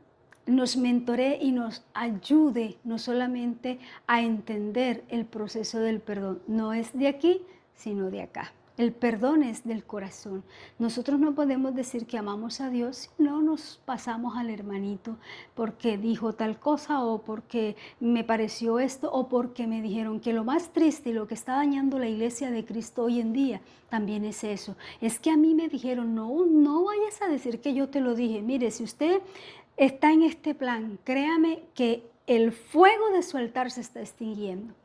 Nos mentoree y nos ayude no solamente a entender el proceso del perdón, no es de aquí, sino de acá. El perdón es del corazón. Nosotros no podemos decir que amamos a Dios si no nos pasamos al hermanito porque dijo tal cosa, o porque me pareció esto, o porque me dijeron. Que lo más triste y lo que está dañando la iglesia de Cristo hoy en día también es eso. Es que a mí me dijeron: no vayas a decir que yo te lo dije. Mire, si usted está en este plan, créame que el fuego de su altar se está extinguiendo.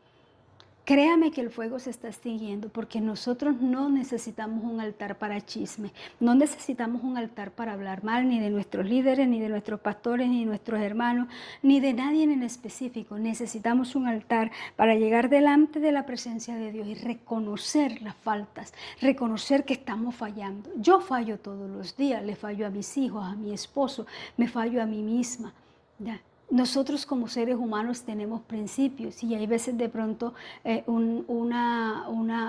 Créame que el fuego se está extinguiendo, porque nosotros no necesitamos un altar para chisme, no necesitamos un altar para hablar mal ni de nuestros líderes, ni de nuestros pastores, ni de nuestros hermanos, ni de nadie en específico. Necesitamos un altar para llegar delante de la presencia de Dios y reconocer las faltas, reconocer que estamos fallando. Yo fallo todos los días, le fallo a mis hijos, a mi esposo, me fallo a mí misma, ¿ya? Nosotros como seres humanos tenemos principios, y hay veces de pronto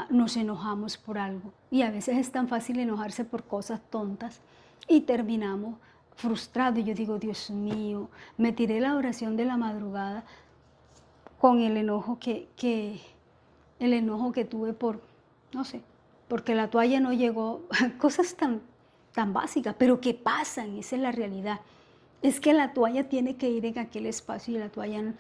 nos enojamos por algo, y a veces es tan fácil enojarse por cosas tontas y terminamos frustrados. Y yo digo: Dios mío, me tiré la oración de la madrugada con el enojo que tuve por, no sé, porque la toalla no llegó, cosas tan tan básicas, pero que pasan, esa es la realidad. Es que la toalla tiene que ir en aquel espacio y la toalla,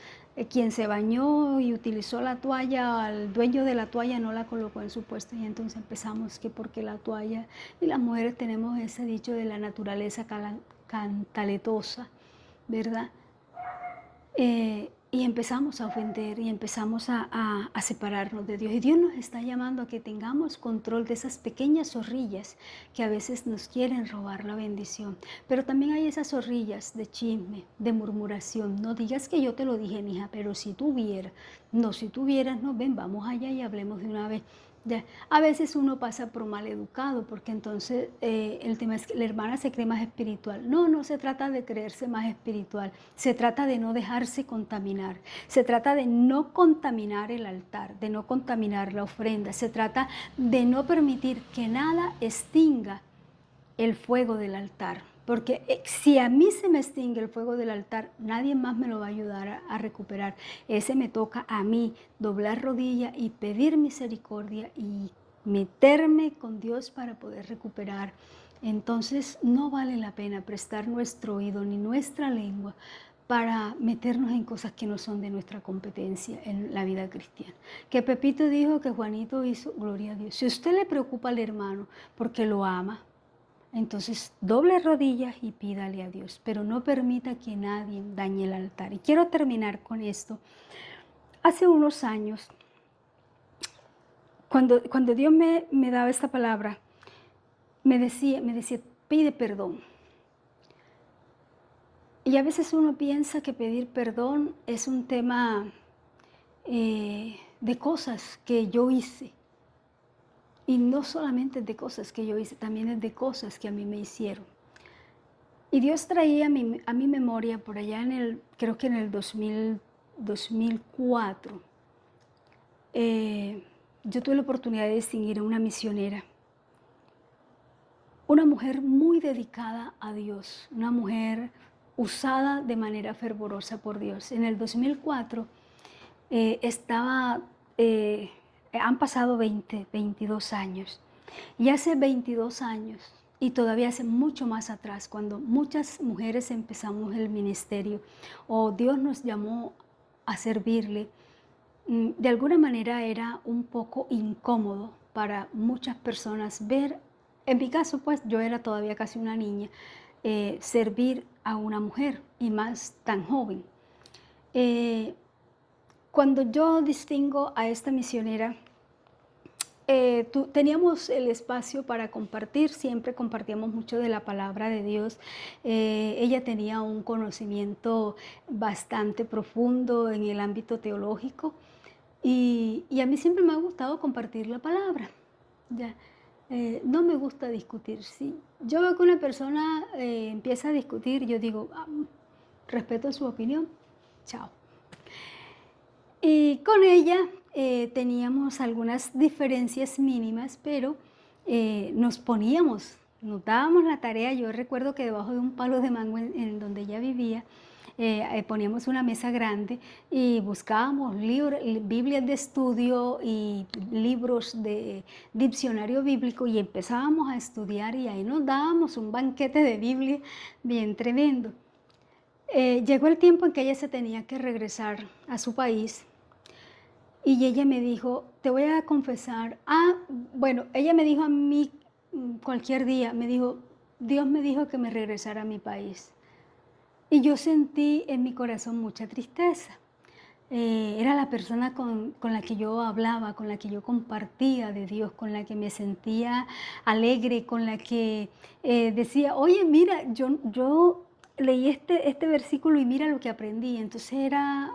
quien se bañó y utilizó la toalla, el dueño de la toalla no la colocó en su puesto y entonces empezamos que porque la toalla, y las mujeres tenemos ese dicho de la naturaleza cantaletosa, ¿verdad? Y empezamos a ofender y empezamos a separarnos de Dios. Y Dios nos está llamando a que tengamos control de esas pequeñas zorrillas que a veces nos quieren robar la bendición. Pero también hay esas zorrillas de chisme, de murmuración. No digas que yo te lo dije, mija, pero si tuviera, no, si tuvieras, no, ven, vamos allá y hablemos de una vez. Ya. A veces uno pasa por mal educado, porque entonces el tema es que la hermana se cree más espiritual. No, no se trata de creerse más espiritual, se trata de no dejarse contaminar, se trata de no contaminar el altar, de no contaminar la ofrenda, se trata de no permitir que nada extinga el fuego del altar. Porque si a mí se me extingue el fuego del altar, nadie más me lo va a ayudar a recuperar. Ese me toca a mí doblar rodilla y pedir misericordia y meterme con Dios para poder recuperar. Entonces no vale la pena prestar nuestro oído ni nuestra lengua para meternos en cosas que no son de nuestra competencia en la vida cristiana. Que Pepito dijo, que Juanito hizo, gloria a Dios. Si a usted le preocupa al hermano porque lo ama, entonces doble rodillas y pídale a Dios, pero no permita que nadie dañe el altar. Y quiero terminar con esto. Hace unos años, cuando Dios me daba esta palabra, me decía, pide perdón. Y a veces uno piensa que pedir perdón es un tema de cosas que yo hice. Y no solamente de cosas que yo hice, también es de cosas que a mí me hicieron. Y Dios traía a mi memoria por allá creo que en el 2004, yo tuve la oportunidad de distinguir a una misionera, una mujer muy dedicada a Dios, una mujer usada de manera fervorosa por Dios. En el 2004 han pasado 22 años, y hace 22 años, y todavía hace mucho más atrás, cuando muchas mujeres empezamos el ministerio o Dios nos llamó a servirle, de alguna manera era un poco incómodo para muchas personas ver, en mi caso pues yo era todavía casi una niña, servir a una mujer y más tan joven. Cuando yo distingo a esta misionera, teníamos el espacio para compartir, siempre compartíamos mucho de la palabra de Dios. Ella tenía un conocimiento bastante profundo en el ámbito teológico y a mí siempre me ha gustado compartir la palabra. Ya. No me gusta discutir. Si yo veo que una persona empieza a discutir, yo digo, respeto su opinión, chao. Y con ella teníamos algunas diferencias mínimas, pero nos dábamos la tarea. Yo recuerdo que debajo de un palo de mango en donde ella vivía, poníamos una mesa grande y buscábamos Biblias de estudio y libros de diccionario bíblico y empezábamos a estudiar y ahí nos dábamos un banquete de Biblia bien tremendo. Llegó el tiempo en que ella se tenía que regresar a su país. Y ella me dijo, te voy a confesar, bueno, ella me dijo a mí cualquier día, me dijo, Dios me dijo que me regresara a mi país. Y yo sentí en mi corazón mucha tristeza. Era la persona con la que yo hablaba, con la que yo compartía de Dios, con la que me sentía alegre, con la que decía, oye, mira, yo leí este versículo y mira lo que aprendí. Entonces era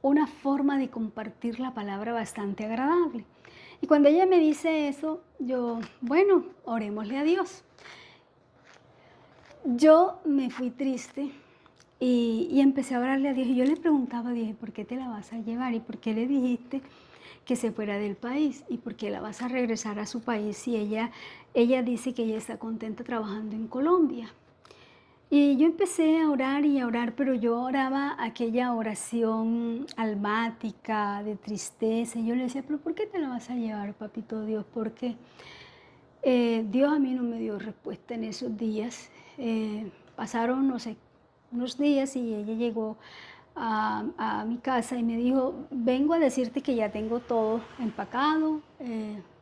una forma de compartir la palabra bastante agradable. Y cuando ella me dice eso, yo, bueno, orémosle a Dios. Yo me fui triste y empecé a orarle a Dios. Y yo le preguntaba a Dios, ¿por qué te la vas a llevar? ¿Y por qué le dijiste que se fuera del país? ¿Y por qué la vas a regresar a su país si ella dice que ella está contenta trabajando en Colombia? Y yo empecé a orar, pero yo oraba aquella oración almática, de tristeza. Y yo le decía, pero ¿por qué te la vas a llevar, papito Dios? ¿Por qué? Dios a mí no me dio respuesta en esos días. Pasaron, no sé, unos días y ella llegó a mi casa y me dijo, vengo a decirte que ya tengo todo empacado,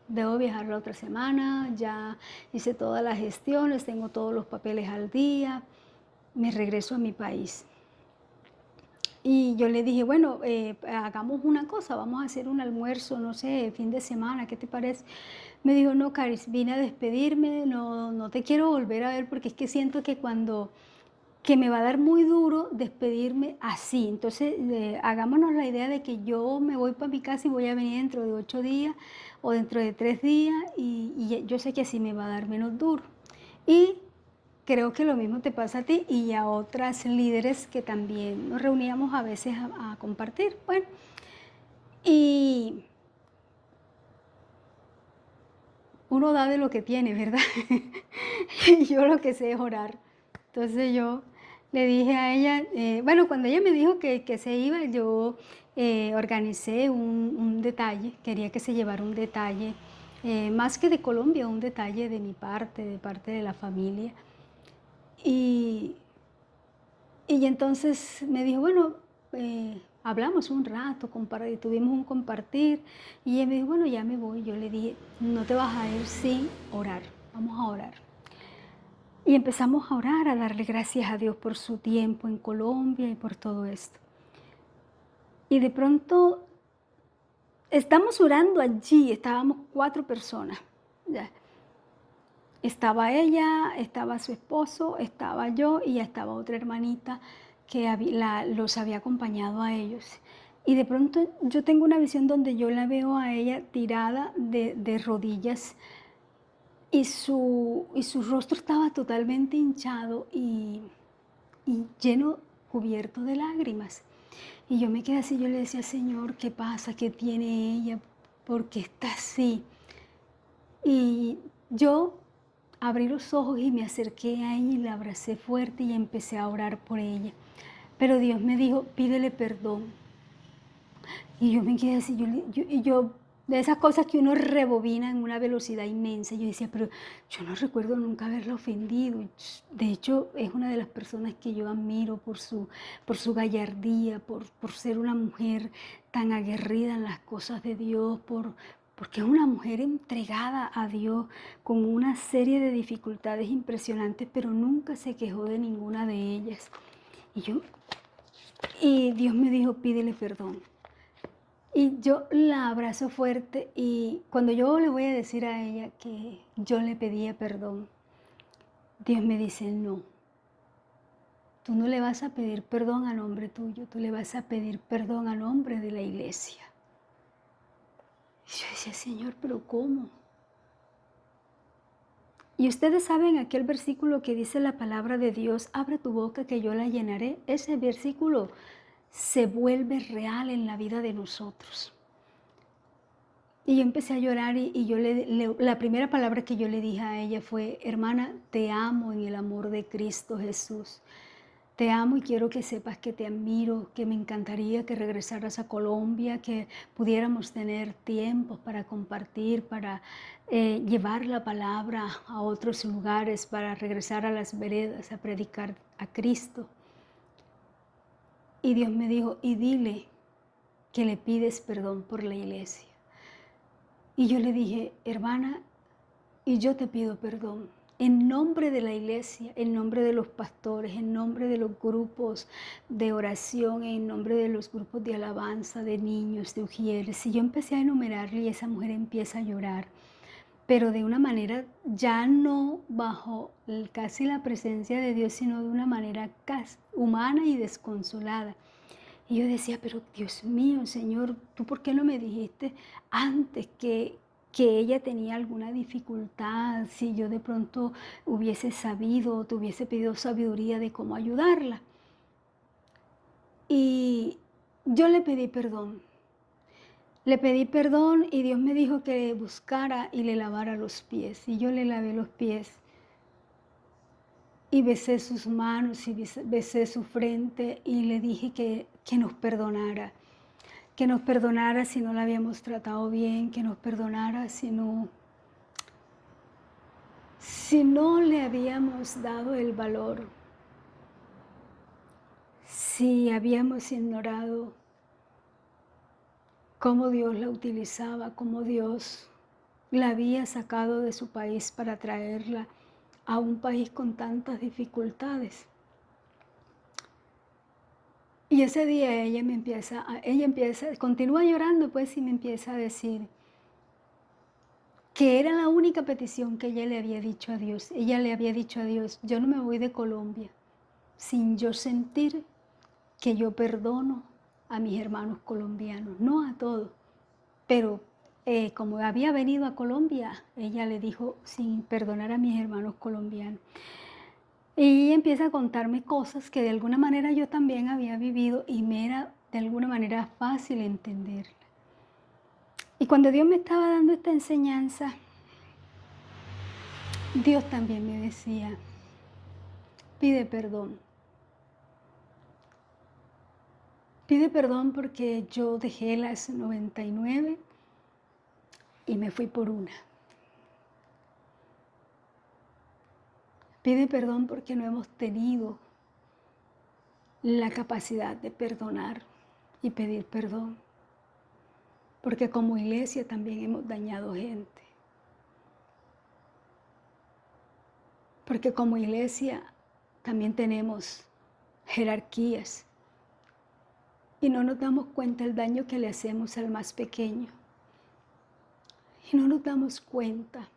debo viajar la otra semana, ya hice todas las gestiones, tengo todos los papeles al día, me regreso a mi país. Y yo le dije, bueno, hagamos una cosa, vamos a hacer un almuerzo, no sé, fin de semana, ¿qué te parece? Me dijo, no, Caris, vine a despedirme, no te quiero volver a ver porque es que siento que me va a dar muy duro despedirme así. Entonces, hagámonos la idea de que yo me voy para mi casa y voy a venir dentro de 8 días o dentro de 3 días y yo sé que así me va a dar menos duro. Y creo que lo mismo te pasa a ti y a otras líderes que también nos reuníamos a veces a compartir. Bueno, y uno da de lo que tiene, ¿verdad? Y yo lo que sé es orar. Entonces yo le dije a ella, bueno, cuando ella me dijo que se iba, yo organicé un detalle, quería que se llevara un detalle, más que de Colombia, un detalle de mi parte, de parte de la familia. Y, y entonces me dijo, bueno, hablamos un rato, tuvimos un compartir, y ella me dijo, bueno, ya me voy. Yo le dije, no te vas a ir sin orar, vamos a orar. Y empezamos a orar, a darle gracias a Dios por su tiempo en Colombia y por todo esto. Y de pronto estamos orando allí, estábamos 4 personas. Ya. Estaba ella, estaba su esposo, estaba yo y ya estaba otra hermanita que los había acompañado a ellos. Y de pronto yo tengo una visión donde yo la veo a ella tirada de rodillas y su rostro estaba totalmente hinchado y lleno, cubierto de lágrimas. Y yo me quedé así, yo le decía, Señor, ¿qué pasa? ¿Qué tiene ella? ¿Por qué está así? Y yo abrí los ojos y me acerqué a ella y la abracé fuerte y empecé a orar por ella. Pero Dios me dijo, pídele perdón. Y yo me quedé así, de esas cosas que uno rebobina en una velocidad inmensa. Yo decía, pero yo no recuerdo nunca haberla ofendido. De hecho, es una de las personas que yo admiro por su gallardía, por ser una mujer tan aguerrida en las cosas de Dios, porque es una mujer entregada a Dios con una serie de dificultades impresionantes, pero nunca se quejó de ninguna de ellas. Y Dios me dijo, pídele perdón. Y yo la abrazo fuerte y cuando yo le voy a decir a ella que yo le pedía perdón, Dios me dice, no, tú no le vas a pedir perdón a nombre tuyo, tú le vas a pedir perdón a nombre de la iglesia. Y yo decía, Señor, pero ¿cómo? Y ustedes saben aquel versículo que dice la palabra de Dios, abre tu boca que yo la llenaré. Ese versículo se vuelve real en la vida de nosotros. Y yo empecé a llorar y yo la primera palabra que yo le dije a ella fue, hermana, te amo en el amor de Cristo Jesús. Te amo y quiero que sepas que te admiro, que me encantaría que regresaras a Colombia, que pudiéramos tener tiempos para compartir, para llevar la palabra a otros lugares, para regresar a las veredas a predicar a Cristo. Y Dios me dijo, y dile que le pides perdón por la iglesia. Y yo le dije, hermana, y yo te pido perdón en nombre de la iglesia, en nombre de los pastores, en nombre de los grupos de oración, en nombre de los grupos de alabanza, de niños, de ujieres. Y yo empecé a enumerarle y esa mujer empieza a llorar, pero de una manera ya no bajo casi la presencia de Dios, sino de una manera casi humana y desconsolada. Y yo decía, pero Dios mío, Señor, ¿tú por qué no me dijiste antes que ella tenía alguna dificultad? Si yo de pronto hubiese sabido, te hubiese pedido sabiduría de cómo ayudarla. Y yo le pedí perdón. Le pedí perdón y Dios me dijo que buscara y le lavara los pies. Y yo le lavé los pies. Y besé sus manos y besé su frente y le dije que nos perdonara. Que nos perdonara si no la habíamos tratado bien, que nos perdonara si no si no le habíamos dado el valor, si habíamos ignorado cómo Dios la utilizaba, cómo Dios la había sacado de su país para traerla a un país con tantas dificultades. Y ese día continúa llorando pues y me empieza a decir que era la única petición que ella le había dicho a Dios. Ella le había dicho a Dios, yo no me voy de Colombia sin yo sentir que yo perdono a mis hermanos colombianos, no a todos, pero como había venido a Colombia, ella le dijo sin perdonar a mis hermanos colombianos. Y ella empieza a contarme cosas que de alguna manera yo también había vivido y me era de alguna manera fácil entender. Y cuando Dios me estaba dando esta enseñanza, Dios también me decía, pide perdón. Pide perdón porque yo dejé las 99 y me fui por una. Pide perdón porque no hemos tenido la capacidad de perdonar y pedir perdón. Porque como iglesia también hemos dañado gente. Porque como iglesia también tenemos jerarquías y no nos damos cuenta del daño que le hacemos al más pequeño. Y no nos damos cuenta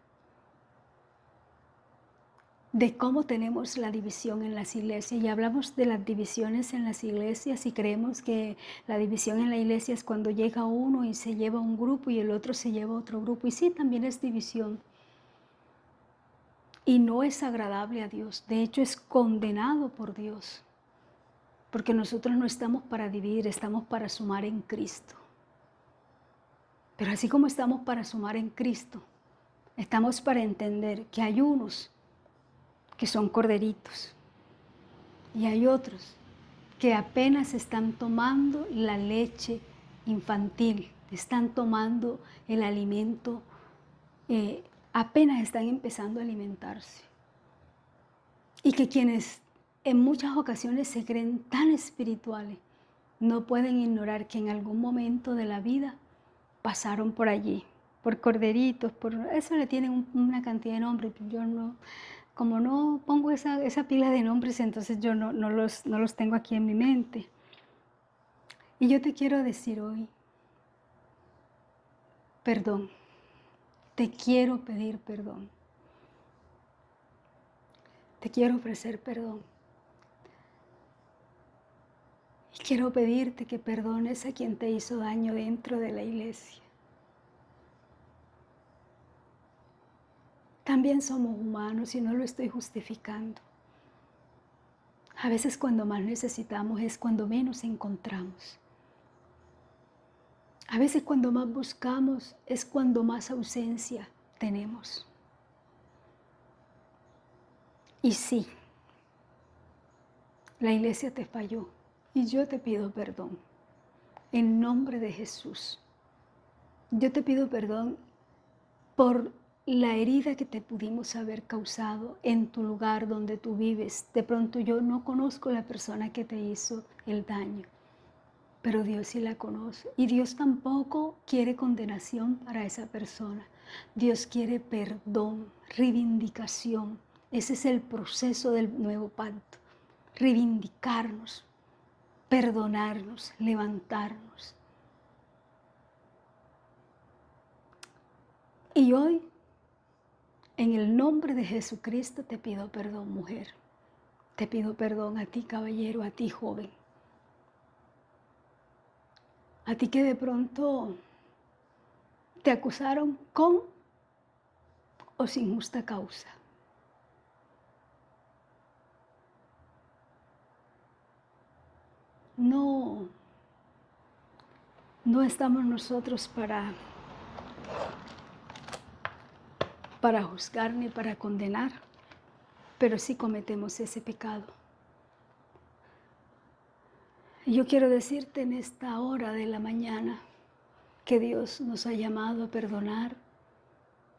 de cómo tenemos la división en las iglesias. Y hablamos de las divisiones en las iglesias y creemos que la división en la iglesia es cuando llega uno y se lleva un grupo y el otro se lleva otro grupo. Y sí, también es división. Y no es agradable a Dios. De hecho, es condenado por Dios. Porque nosotros no estamos para dividir, estamos para sumar en Cristo. Pero así como estamos para sumar en Cristo, estamos para entender que hay unos que son corderitos y hay otros que apenas están tomando la leche infantil, están tomando el alimento, apenas están empezando a alimentarse. Y que quienes en muchas ocasiones se creen tan espirituales, no pueden ignorar que en algún momento de la vida pasaron por allí, por corderitos, eso le tienen una cantidad de nombres. Yo no, como no pongo esa pila de nombres, entonces yo no los tengo aquí en mi mente. Y yo te quiero decir hoy, perdón, te quiero pedir perdón, te quiero ofrecer perdón. Y quiero pedirte que perdones a quien te hizo daño dentro de la iglesia. También somos humanos y no lo estoy justificando. A veces cuando más necesitamos es cuando menos encontramos. A veces cuando más buscamos es cuando más ausencia tenemos. Y sí, la iglesia te falló y yo te pido perdón. En nombre de Jesús. Yo te pido perdón por la herida que te pudimos haber causado en tu lugar donde tú vives. De pronto yo no conozco la persona que te hizo el daño, pero Dios sí la conoce. Y Dios tampoco quiere condenación para esa persona. Dios quiere perdón, reivindicación. Ese es el proceso del nuevo pacto. Reivindicarnos, perdonarnos, levantarnos. Y hoy, en el nombre de Jesucristo, te pido perdón, mujer. Te pido perdón a ti, caballero, a ti, joven. A ti que de pronto te acusaron con o sin justa causa. No estamos nosotros para juzgar ni para condenar, pero sí cometemos ese pecado. Y yo quiero decirte en esta hora de la mañana que Dios nos ha llamado a perdonar,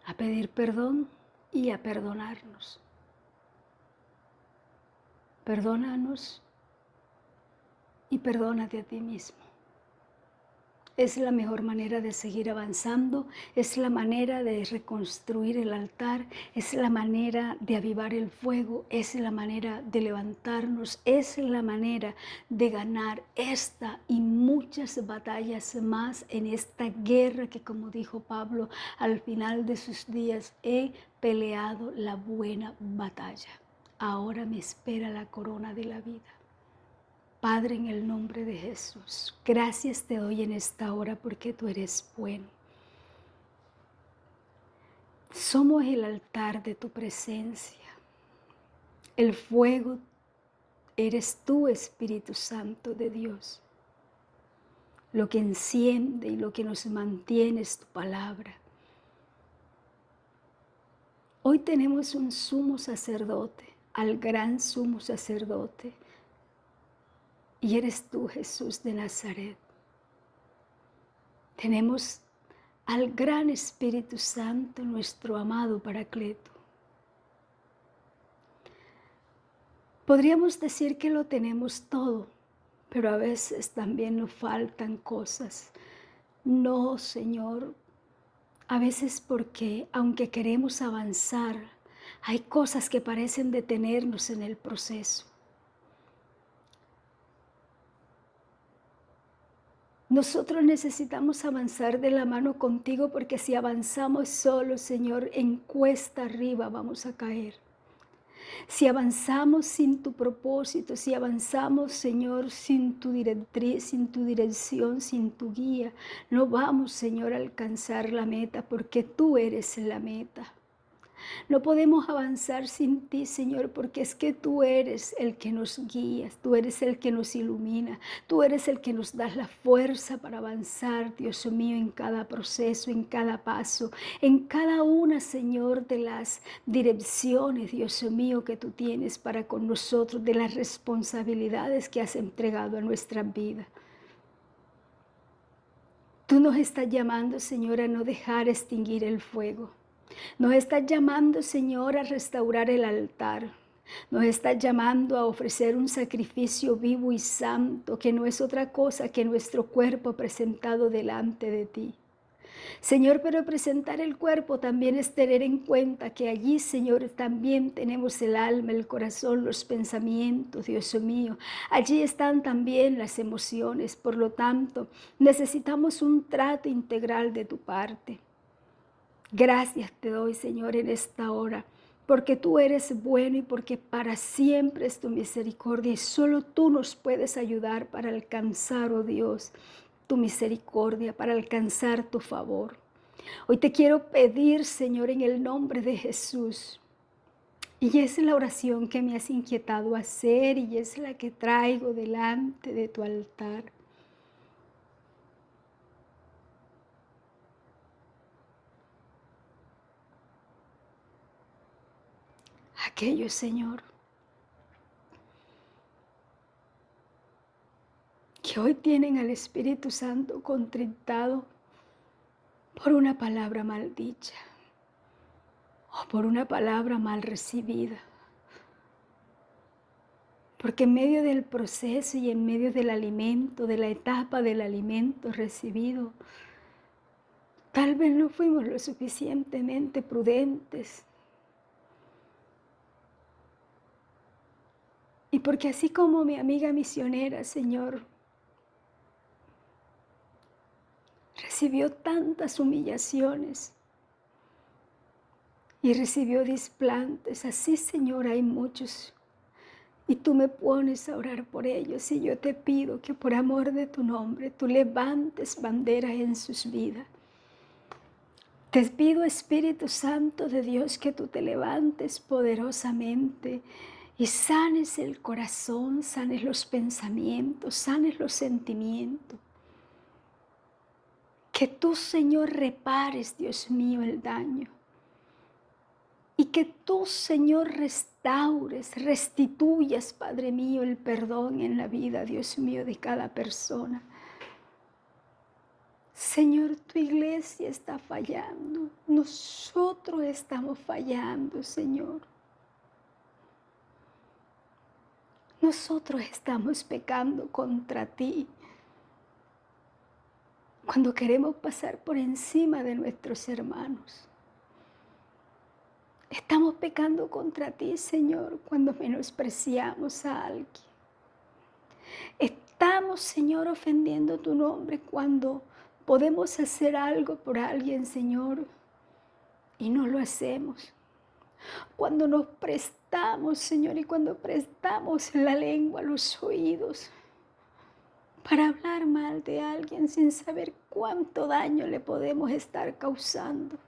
a pedir perdón y a perdonarnos. Perdónanos y perdónate a ti mismo. Es la mejor manera de seguir avanzando, es la manera de reconstruir el altar, es la manera de avivar el fuego, es la manera de levantarnos, es la manera de ganar esta y muchas batallas más en esta guerra que, como dijo Pablo, al final de sus días he peleado la buena batalla. Ahora me espera la corona de la vida. Padre, en el nombre de Jesús, gracias te doy en esta hora porque tú eres bueno. Somos el altar de tu presencia. El fuego eres tú, Espíritu Santo de Dios. Lo que enciende y lo que nos mantiene es tu palabra. Hoy tenemos un sumo sacerdote, al gran sumo sacerdote. Y eres tú, Jesús de Nazaret. Tenemos al gran Espíritu Santo, nuestro amado Paracleto. Podríamos decir que lo tenemos todo, pero a veces también nos faltan cosas. No, Señor, a veces porque aunque queremos avanzar, hay cosas que parecen detenernos en el proceso. Nosotros necesitamos avanzar de la mano contigo porque si avanzamos solos, Señor, en cuesta arriba vamos a caer. Si avanzamos sin tu propósito, si avanzamos, Señor, sin tu directriz, sin tu dirección, sin tu guía, no vamos, Señor, a alcanzar la meta porque tú eres la meta. No podemos avanzar sin ti, Señor, porque es que tú eres el que nos guía, tú eres el que nos ilumina, tú eres el que nos da la fuerza para avanzar, Dios mío, en cada proceso, en cada paso, en cada una, Señor, de las direcciones, Dios mío, que tú tienes para con nosotros, de las responsabilidades que has entregado a nuestra vida. Tú nos estás llamando, Señor, a no dejar extinguir el fuego. Nos estás llamando, Señor, a restaurar el altar. Nos estás llamando a ofrecer un sacrificio vivo y santo, que no es otra cosa que nuestro cuerpo presentado delante de ti. Señor, pero presentar el cuerpo también es tener en cuenta que allí, Señor, también tenemos el alma, el corazón, los pensamientos, Dios mío. Allí están también las emociones. Por lo tanto, necesitamos un trato integral de tu parte. Gracias te doy, Señor, en esta hora, porque tú eres bueno y porque para siempre es tu misericordia y solo tú nos puedes ayudar para alcanzar, oh Dios, tu misericordia, para alcanzar tu favor. Hoy te quiero pedir, Señor, en el nombre de Jesús, y es la oración que me has inquietado a hacer y es la que traigo delante de tu altar. Aquellos, Señor, que hoy tienen al Espíritu Santo contristado por una palabra mal dicha o por una palabra mal recibida. Porque en medio del proceso y en medio del alimento, de la etapa del alimento recibido, tal vez no fuimos lo suficientemente prudentes. Y porque así como mi amiga misionera, Señor, recibió tantas humillaciones y recibió desplantes, así, Señor, hay muchos. Y tú me pones a orar por ellos y yo te pido que por amor de tu nombre tú levantes banderas en sus vidas. Te pido, Espíritu Santo de Dios, que tú te levantes poderosamente y sanes el corazón, sanes los pensamientos, sanes los sentimientos. Que tú, Señor, repares, Dios mío, el daño. Y que tú, Señor, restaures, restituyas, Padre mío, el perdón en la vida, Dios mío, de cada persona. Señor, tu iglesia está fallando. Nosotros estamos fallando, Señor. Nosotros estamos pecando contra ti cuando queremos pasar por encima de nuestros hermanos. Estamos pecando contra ti, Señor, cuando menospreciamos a alguien. Estamos, Señor, ofendiendo tu nombre cuando podemos hacer algo por alguien, Señor, y no lo hacemos. Cuando nos prestamos, Señor, y cuando prestamos la lengua, los oídos, para hablar mal de alguien sin saber cuánto daño le podemos estar causando.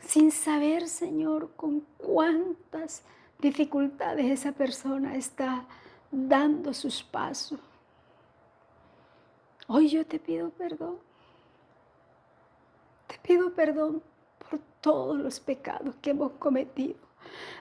Sin saber, Señor, con cuántas dificultades esa persona está dando sus pasos. Hoy yo te pido perdón. Te pido perdón por todos los pecados que hemos cometido.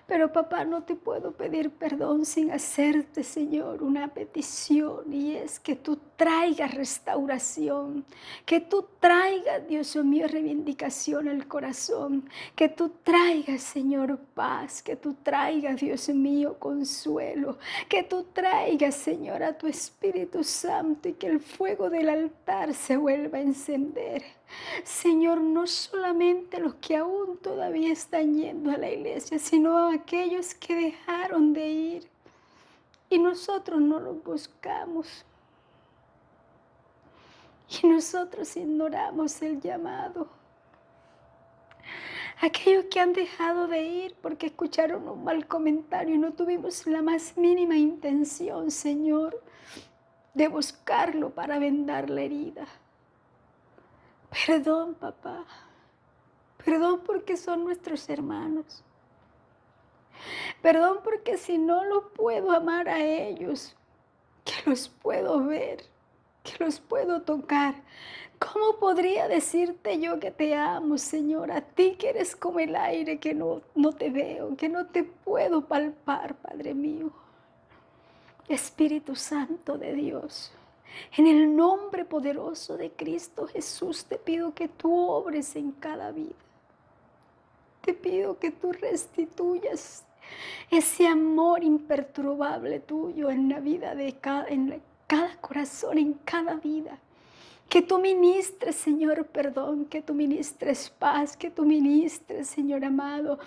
Pero papá, no te puedo pedir perdón sin hacerte, Señor, una petición, y es que tú traigas restauración, que tú traigas, Dios mío, reivindicación al corazón, que tú traigas, Señor, paz, que tú traigas, Dios mío, consuelo, que tú traigas, Señor, a tu Espíritu Santo, y que el fuego del altar se vuelva a encender. Señor, no solamente los que aún todavía están yendo a la iglesia, sino a aquellos que dejaron de ir y nosotros no los buscamos. Y nosotros ignoramos el llamado. Aquellos que han dejado de ir porque escucharon un mal comentario y no tuvimos la más mínima intención, Señor, de buscarlo para vendar la herida. Perdón, papá. Perdón porque son nuestros hermanos. Perdón porque si no los puedo amar a ellos, que los puedo ver, que los puedo tocar, ¿cómo podría decirte yo que te amo, Señor? A ti que eres como el aire, que no te veo, que no te puedo palpar, Padre mío. Espíritu Santo de Dios, en el nombre poderoso de Cristo Jesús, te pido que tú obres en cada vida. Te pido que tú restituyas ese amor imperturbable tuyo en la vida de cada corazón, en cada vida. Que tú ministres, Señor, perdón, que tú ministres paz, que tú ministres, Señor amado,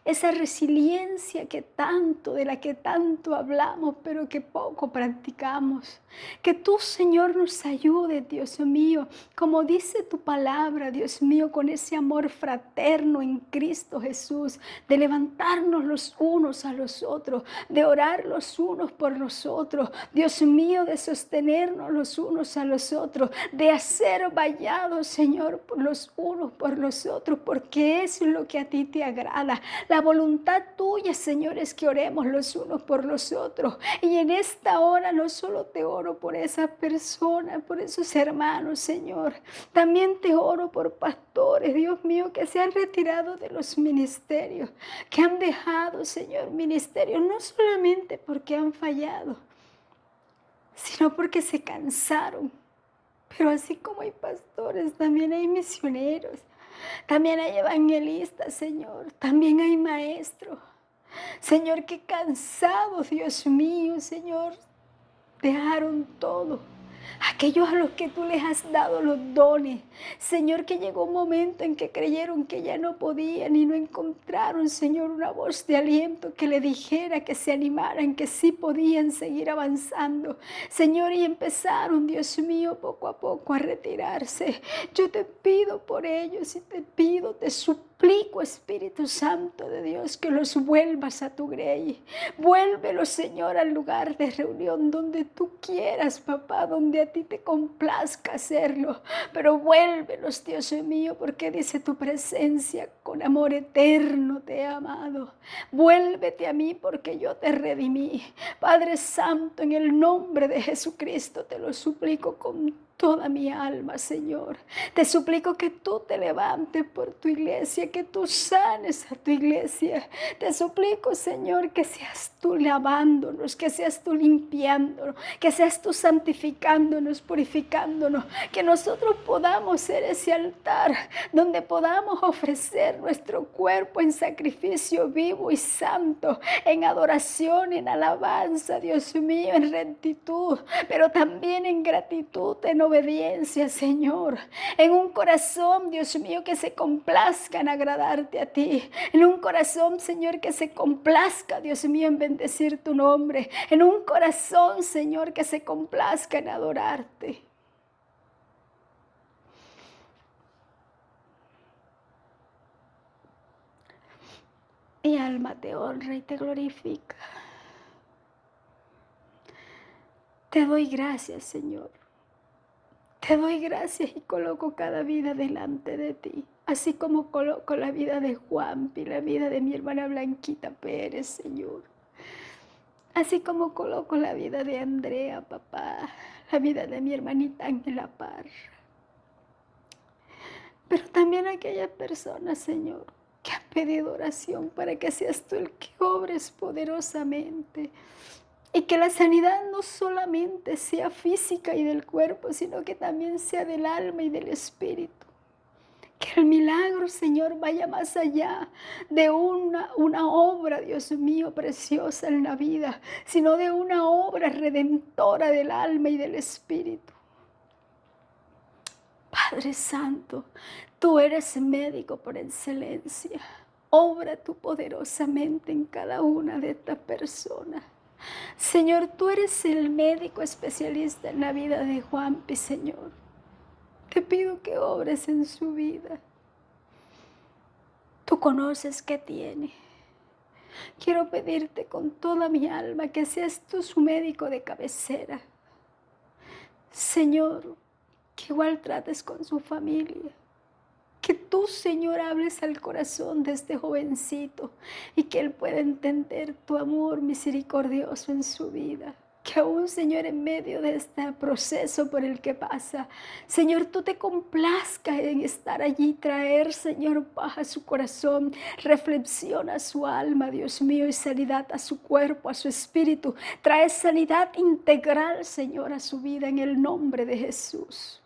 esa resiliencia de la que tanto hablamos, pero que poco practicamos. Que tú, Señor, nos ayudes, Dios mío, como dice tu palabra, Dios mío, con ese amor fraterno en Cristo Jesús, de levantarnos los unos a los otros, de orar los unos por los otros, Dios mío, de sostenernos los unos a los otros, de hacer vallados, Señor, por los unos por los otros, porque eso es lo que a ti te agrada. La voluntad tuya, Señor, es que oremos los unos por los otros. Y en esta hora no solo te oro por esa persona, por esos hermanos, Señor. También te oro por pastores, Dios mío, que se han retirado de los ministerios, que han dejado, Señor, ministerios, no solamente porque han fallado, sino porque se cansaron. Pero así como hay pastores, también hay misioneros, también hay evangelistas, Señor, también hay maestros. Señor, qué cansados, Dios mío, Señor, dejaron todo. Aquellos a los que tú les has dado los dones, Señor, que llegó un momento en que creyeron que ya no podían y no encontraron, Señor, una voz de aliento que le dijera que se animaran, que sí podían seguir avanzando, Señor, y empezaron, Dios mío, poco a poco a retirarse. Yo te pido por ellos y te pido, te suplico, Espíritu Santo de Dios, que los vuelvas a tu grey. Vuélvelos, Señor, al lugar de reunión donde tú quieras, papá, donde a ti te complazca hacerlo. Pero vuélvelos, Dios mío, porque dice tu presencia, con amor eterno te he amado. Vuélvete a mí porque yo te redimí. Padre Santo, en el nombre de Jesucristo te lo suplico con toda mi alma, Señor. Te suplico que tú te levantes por tu iglesia, que tú sanes a tu iglesia. Te suplico, Señor, que seas tú lavándonos, que seas tú limpiándonos, que seas tú santificándonos, purificándonos, que nosotros podamos ser ese altar donde podamos ofrecer nuestro cuerpo en sacrificio vivo y santo, en adoración, en alabanza, Dios mío, en rectitud, pero también en gratitud, en obediencia, Señor. En un corazón, Dios mío, que se complazca en agradarte a ti. En un corazón, Señor, que se complazca, Dios mío, en bendecir tu nombre. En un corazón, Señor, que se complazca en adorarte. Mi alma te honra y te glorifica. Te doy gracias, Señor. Te doy gracias y coloco cada vida delante de ti. Así como coloco la vida de Juanpi, la vida de mi hermana Blanquita Pérez, Señor. Así como coloco la vida de Andrea, papá, la vida de mi hermanita Ángela Parra. Pero también aquellas personas, Señor, que han pedido oración para que seas tú el que obres poderosamente. Y que la sanidad no solamente sea física y del cuerpo, sino que también sea del alma y del espíritu. Que el milagro, Señor, vaya más allá de una obra, Dios mío, preciosa en la vida, sino de una obra redentora del alma y del espíritu. Padre Santo, tú eres médico por excelencia. Obra tú poderosamente en cada una de estas personas. Señor, tú eres el médico especialista en la vida de Juanpi, Señor. Te pido que obres en su vida. Tú conoces qué tiene. Quiero pedirte con toda mi alma que seas tú su médico de cabecera. Señor, que igual trates con su familia. Que tú, Señor, hables al corazón de este jovencito y que él pueda entender tu amor misericordioso en su vida. Que aún, Señor, en medio de este proceso por el que pasa, Señor, tú te complazcas en estar allí, traer, Señor, paz a su corazón, reflexión a su alma, Dios mío, y sanidad a su cuerpo, a su espíritu. Trae sanidad integral, Señor, a su vida en el nombre de Jesús.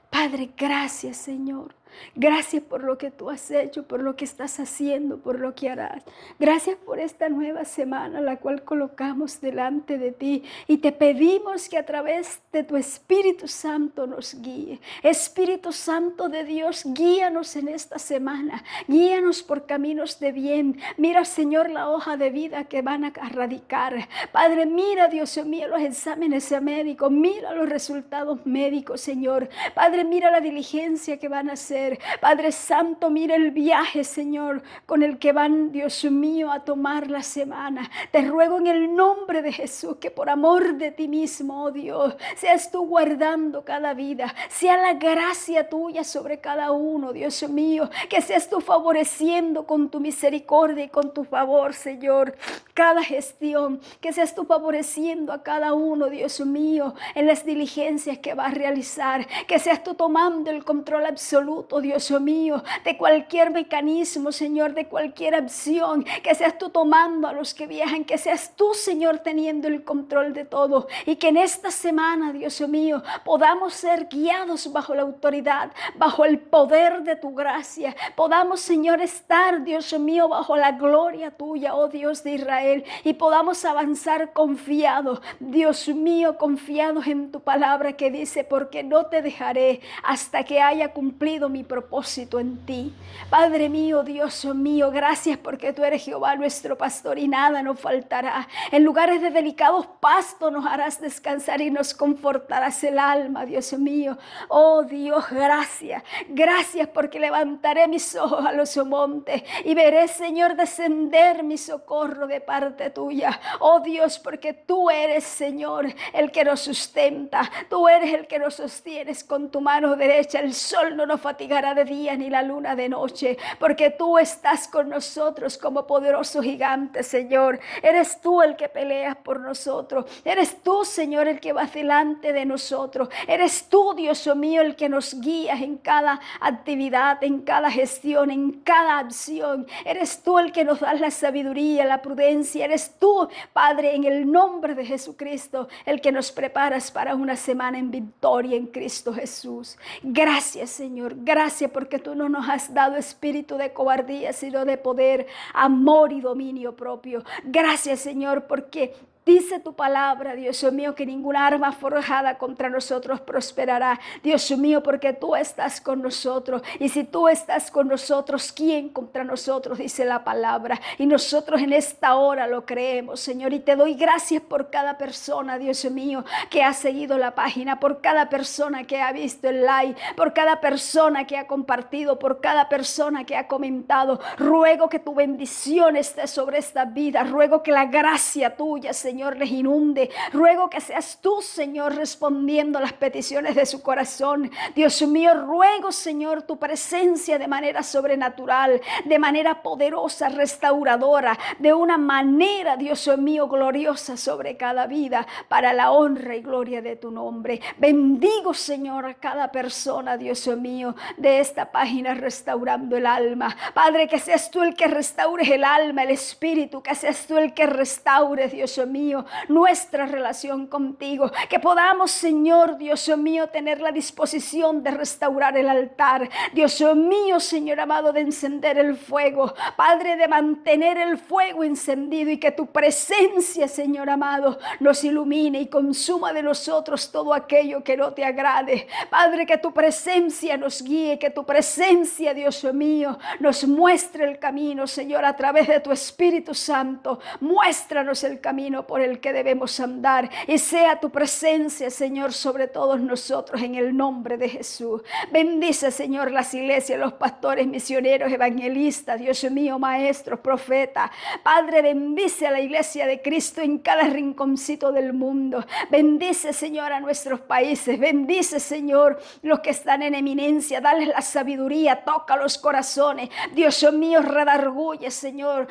Padre, gracias, Señor. Gracias por lo que tú has hecho, por lo que estás haciendo, por lo que harás. Gracias por esta nueva semana, la cual colocamos delante de ti. Y te pedimos que a través de tu Espíritu Santo nos guíe. Espíritu Santo de Dios, guíanos en esta semana. Guíanos por caminos de bien. Mira, Señor, la hoja de vida que van a erradicar. Padre, mira, Dios mío, los exámenes médicos. Mira los resultados médicos, Señor. Padre, mira la diligencia que van a hacer. Padre Santo, mira el viaje, Señor, con el que van, Dios mío, a tomar la semana. Te ruego en el nombre de Jesús que por amor de ti mismo, oh Dios, seas tú guardando cada vida, sea la gracia tuya sobre cada uno, Dios mío, que seas tú favoreciendo con tu misericordia y con tu favor, Señor, cada gestión, que seas tú favoreciendo a cada uno, Dios mío, en las diligencias que va a realizar, que seas tú tomando el control absoluto, Dios mío, de cualquier mecanismo, Señor, de cualquier acción, que seas tú tomando a los que viajan, que seas tú, Señor, teniendo el control de todo, y que en esta semana, Dios mío, podamos ser guiados bajo la autoridad, bajo el poder de tu gracia, podamos, Señor, estar, Dios mío, bajo la gloria tuya, oh Dios de Israel, y podamos avanzar confiados, Dios mío, confiados en tu palabra que dice, porque no te dejaré hasta que haya cumplido mi propósito en ti. Padre mío, Dios mío, gracias porque tú eres Jehová nuestro pastor y nada nos faltará. En lugares de delicados pastos nos harás descansar y nos confortarás el alma, Dios mío. Oh Dios, gracias. Gracias porque levantaré mis ojos a los montes y veré, Señor, descender mi socorro de parte tuya. Oh Dios, porque tú eres, Señor, el que nos sustenta. Tú eres el que nos sostienes con tu mano derecha. El sol no nos fatiga fatigará de día ni la luna de noche, porque tú estás con nosotros como poderoso gigante, Señor. Eres tú el que peleas por nosotros. Eres tú, Señor, el que va delante de nosotros. Eres tú, Dios mío, el que nos guías en cada actividad, en cada gestión, en cada acción. Eres tú el que nos das la sabiduría, la prudencia. Eres tú, Padre, en el nombre de Jesucristo, el que nos preparas para una semana en victoria en Cristo Jesús. Gracias, Señor. Gracias porque tú no nos has dado espíritu de cobardía, sino de poder, amor y dominio propio. Gracias, Señor, porque dice tu palabra, Dios mío, que ninguna arma forjada contra nosotros prosperará. Dios mío, porque tú estás con nosotros. Y si tú estás con nosotros, ¿quién contra nosotros? Dice la palabra. Y nosotros en esta hora lo creemos, Señor. Y te doy gracias por cada persona, Dios mío, que ha seguido la página, por cada persona que ha visto el live, por cada persona que ha compartido, por cada persona que ha comentado. Ruego que tu bendición esté sobre esta vida. Ruego que la gracia tuya, Señor, les inunde. Ruego que seas tú, Señor, respondiendo a las peticiones de su corazón. Dios mío, ruego, Señor, tu presencia de manera sobrenatural, de manera poderosa, restauradora, de una manera, Dios mío, gloriosa sobre cada vida, para la honra y gloria de tu nombre. Bendigo, Señor, a cada persona, Dios mío, de esta página Restaurando el Alma. Padre, que seas tú el que restaures el alma, el espíritu, que seas tú el que restaures, Dios mío, nuestra relación contigo, que podamos, Señor, Dios mío, tener la disposición de restaurar el altar, Dios mío, Señor amado, de encender el fuego, Padre, de mantener el fuego encendido, y que tu presencia, Señor amado, nos ilumine y consuma de nosotros todo aquello que no te agrade. Padre, que tu presencia nos guíe, que tu presencia, Dios mío, nos muestre el camino, Señor, a través de tu Espíritu Santo. Muéstranos el camino por el que debemos andar, y sea tu presencia, Señor, sobre todos nosotros, en el nombre de Jesús. Bendice, Señor, las iglesias, los pastores, misioneros, evangelistas, Dios mío, maestros, profetas. Padre, bendice a la iglesia de Cristo en cada rinconcito del mundo. Bendice, Señor, a nuestros países. Bendice, Señor, los que están en eminencia. Dales la sabiduría, toca los corazones. Dios mío, redarguye, Señor,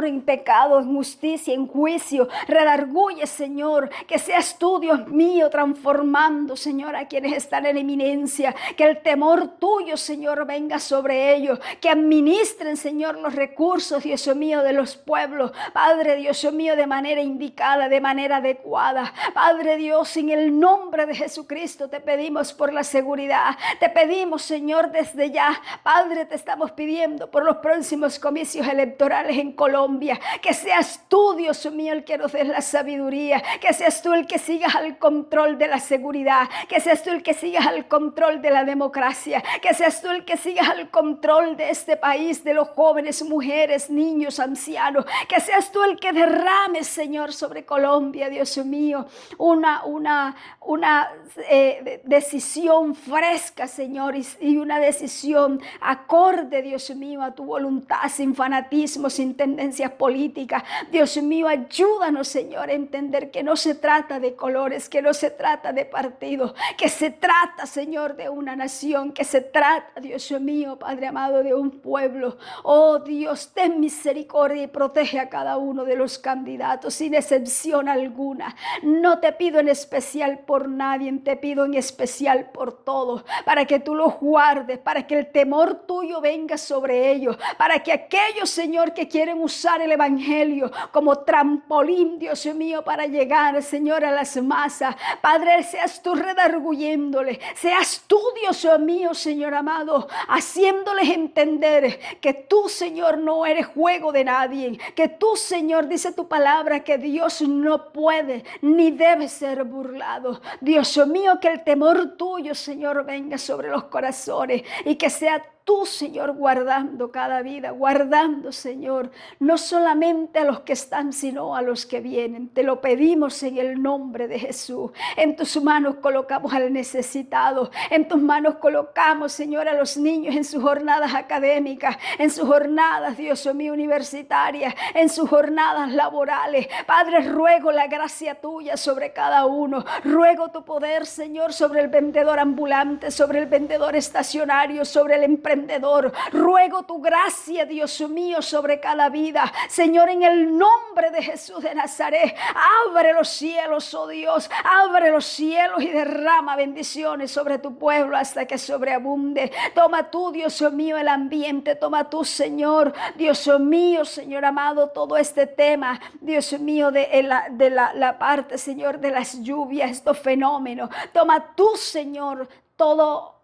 en pecado, en justicia, en juicio. Redarguye, Señor, que seas tú, Dios mío, transformando, Señor, a quienes están en eminencia. Que el temor tuyo, Señor, venga sobre ellos. Que administren, Señor, los recursos, Dios mío, de los pueblos. Padre, Dios mío, de manera indicada, de manera adecuada. Padre Dios, en el nombre de Jesucristo te pedimos por la seguridad. Te pedimos, Señor, desde ya. Padre, te estamos pidiendo por los próximos comicios electorales en Colombia. Que seas tú, Dios mío, el que nos des la sabiduría. Que seas tú el que sigas al control de la seguridad. Que seas tú el que sigas al control de la democracia. Que seas tú el que sigas al control de este país, de los jóvenes, mujeres, niños, ancianos. Que seas tú el que derrames, Señor, sobre Colombia, Dios mío, una decisión fresca, Señor, y una decisión acorde, Dios mío, a tu voluntad, sin fanatismo, sin tendencias políticas. Dios mío, ayúdanos, Señor, a entender que no se trata de colores, que no se trata de partidos, que se trata, Señor, de una nación, que se trata, Dios mío, Padre amado, de un pueblo. Oh Dios, ten misericordia y protege a cada uno de los candidatos sin excepción alguna. No te pido en especial por nadie, te pido en especial por todos, para que tú los guardes, para que el temor tuyo venga sobre ellos, para que aquellos, Señor, que quieren usar el evangelio como trampolín, Dios mío, para llegar, Señor, a las masas, Padre, seas tú redarguyéndoles, seas tú, Dios mío, Señor amado, haciéndoles entender que tú, Señor, no eres juego de nadie, que tú, Señor, dice tu palabra, que Dios no puede ni debe ser burlado. Dios mío, que el temor tuyo, Señor, venga sobre los corazones, y que sea tú, Señor, guardando cada vida, guardando, Señor, no solamente a los que están sino a los que vienen. Te lo pedimos en el nombre de Jesús. En tus manos colocamos al necesitado. En tus manos colocamos, Señor, a los niños en sus jornadas académicas, en sus jornadas, Dios mío, universitarias, en sus jornadas laborales. Padre, ruego la gracia tuya sobre cada uno. Ruego tu poder, Señor, sobre el vendedor ambulante, sobre el vendedor estacionario, sobre el emprendedor. Ruego tu gracia, Dios mío, sobre cada vida. Señor, en el nombre de Jesús de Nazaret, abre los cielos, oh Dios, abre los cielos y derrama bendiciones sobre tu pueblo hasta que sobreabunde. Toma tú, Dios mío, el ambiente. Toma tú, Señor, Dios mío, Señor amado, todo este tema, Dios mío, de la parte, Señor, de las lluvias, estos fenómenos. Toma tú, Señor, todo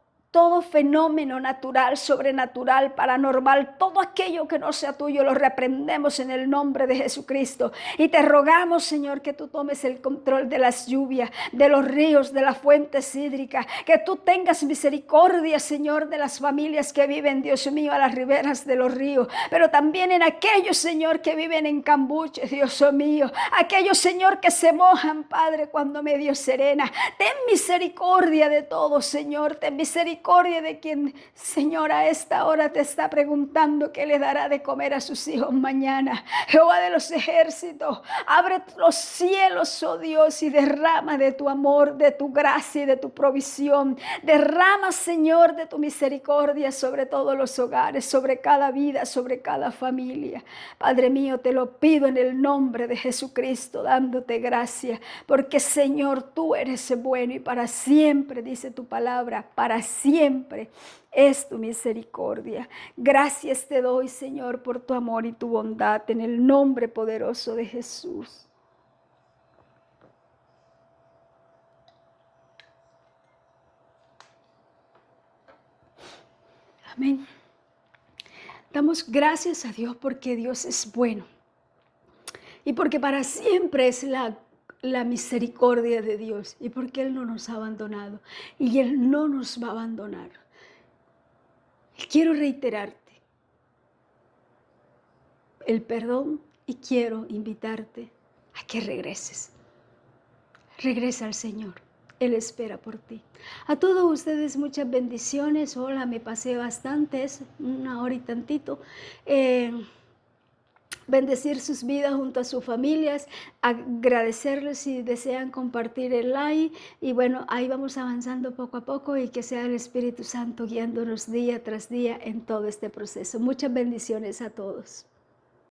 fenómeno natural, sobrenatural, paranormal, todo aquello que no sea tuyo, lo reprendemos en el nombre de Jesucristo. Y te rogamos, Señor, que tú tomes el control de las lluvias, de los ríos, de las fuentes hídricas, que tú tengas misericordia, Señor, de las familias que viven, Dios mío, a las riberas de los ríos, pero también en aquellos, Señor, que viven en cambuches, Dios mío, aquellos, Señor, que se mojan, Padre, cuando medio serena. Ten misericordia de todos, Señor, ten misericordia de quien, Señor, a esta hora te está preguntando qué le dará de comer a sus hijos mañana. Jehová de los ejércitos, abre los cielos, oh Dios, y derrama de tu amor, de tu gracia y de tu provisión. Derrama, Señor, de tu misericordia sobre todos los hogares, sobre cada vida, sobre cada familia. Padre mío, te lo pido en el nombre de Jesucristo, dándote gracias, porque, Señor, tú eres bueno y para siempre, dice tu palabra, para siempre es tu misericordia. Gracias te doy, Señor, por tu amor y tu bondad, en el nombre poderoso de Jesús. Amén. Damos gracias a Dios porque Dios es bueno y porque para siempre es la misericordia de Dios y porque Él no nos ha abandonado y Él no nos va a abandonar. Quiero reiterarte el perdón y quiero invitarte a que regreses. Regresa al Señor. Él espera por ti. A todos ustedes muchas bendiciones. Hola, me pasé bastante, es 1 hora y tantito. Bendecir sus vidas junto a sus familias, agradecerles si desean compartir el like y bueno, ahí vamos avanzando poco a poco y que sea el Espíritu Santo guiándonos día tras día en todo este proceso. Muchas bendiciones a todos.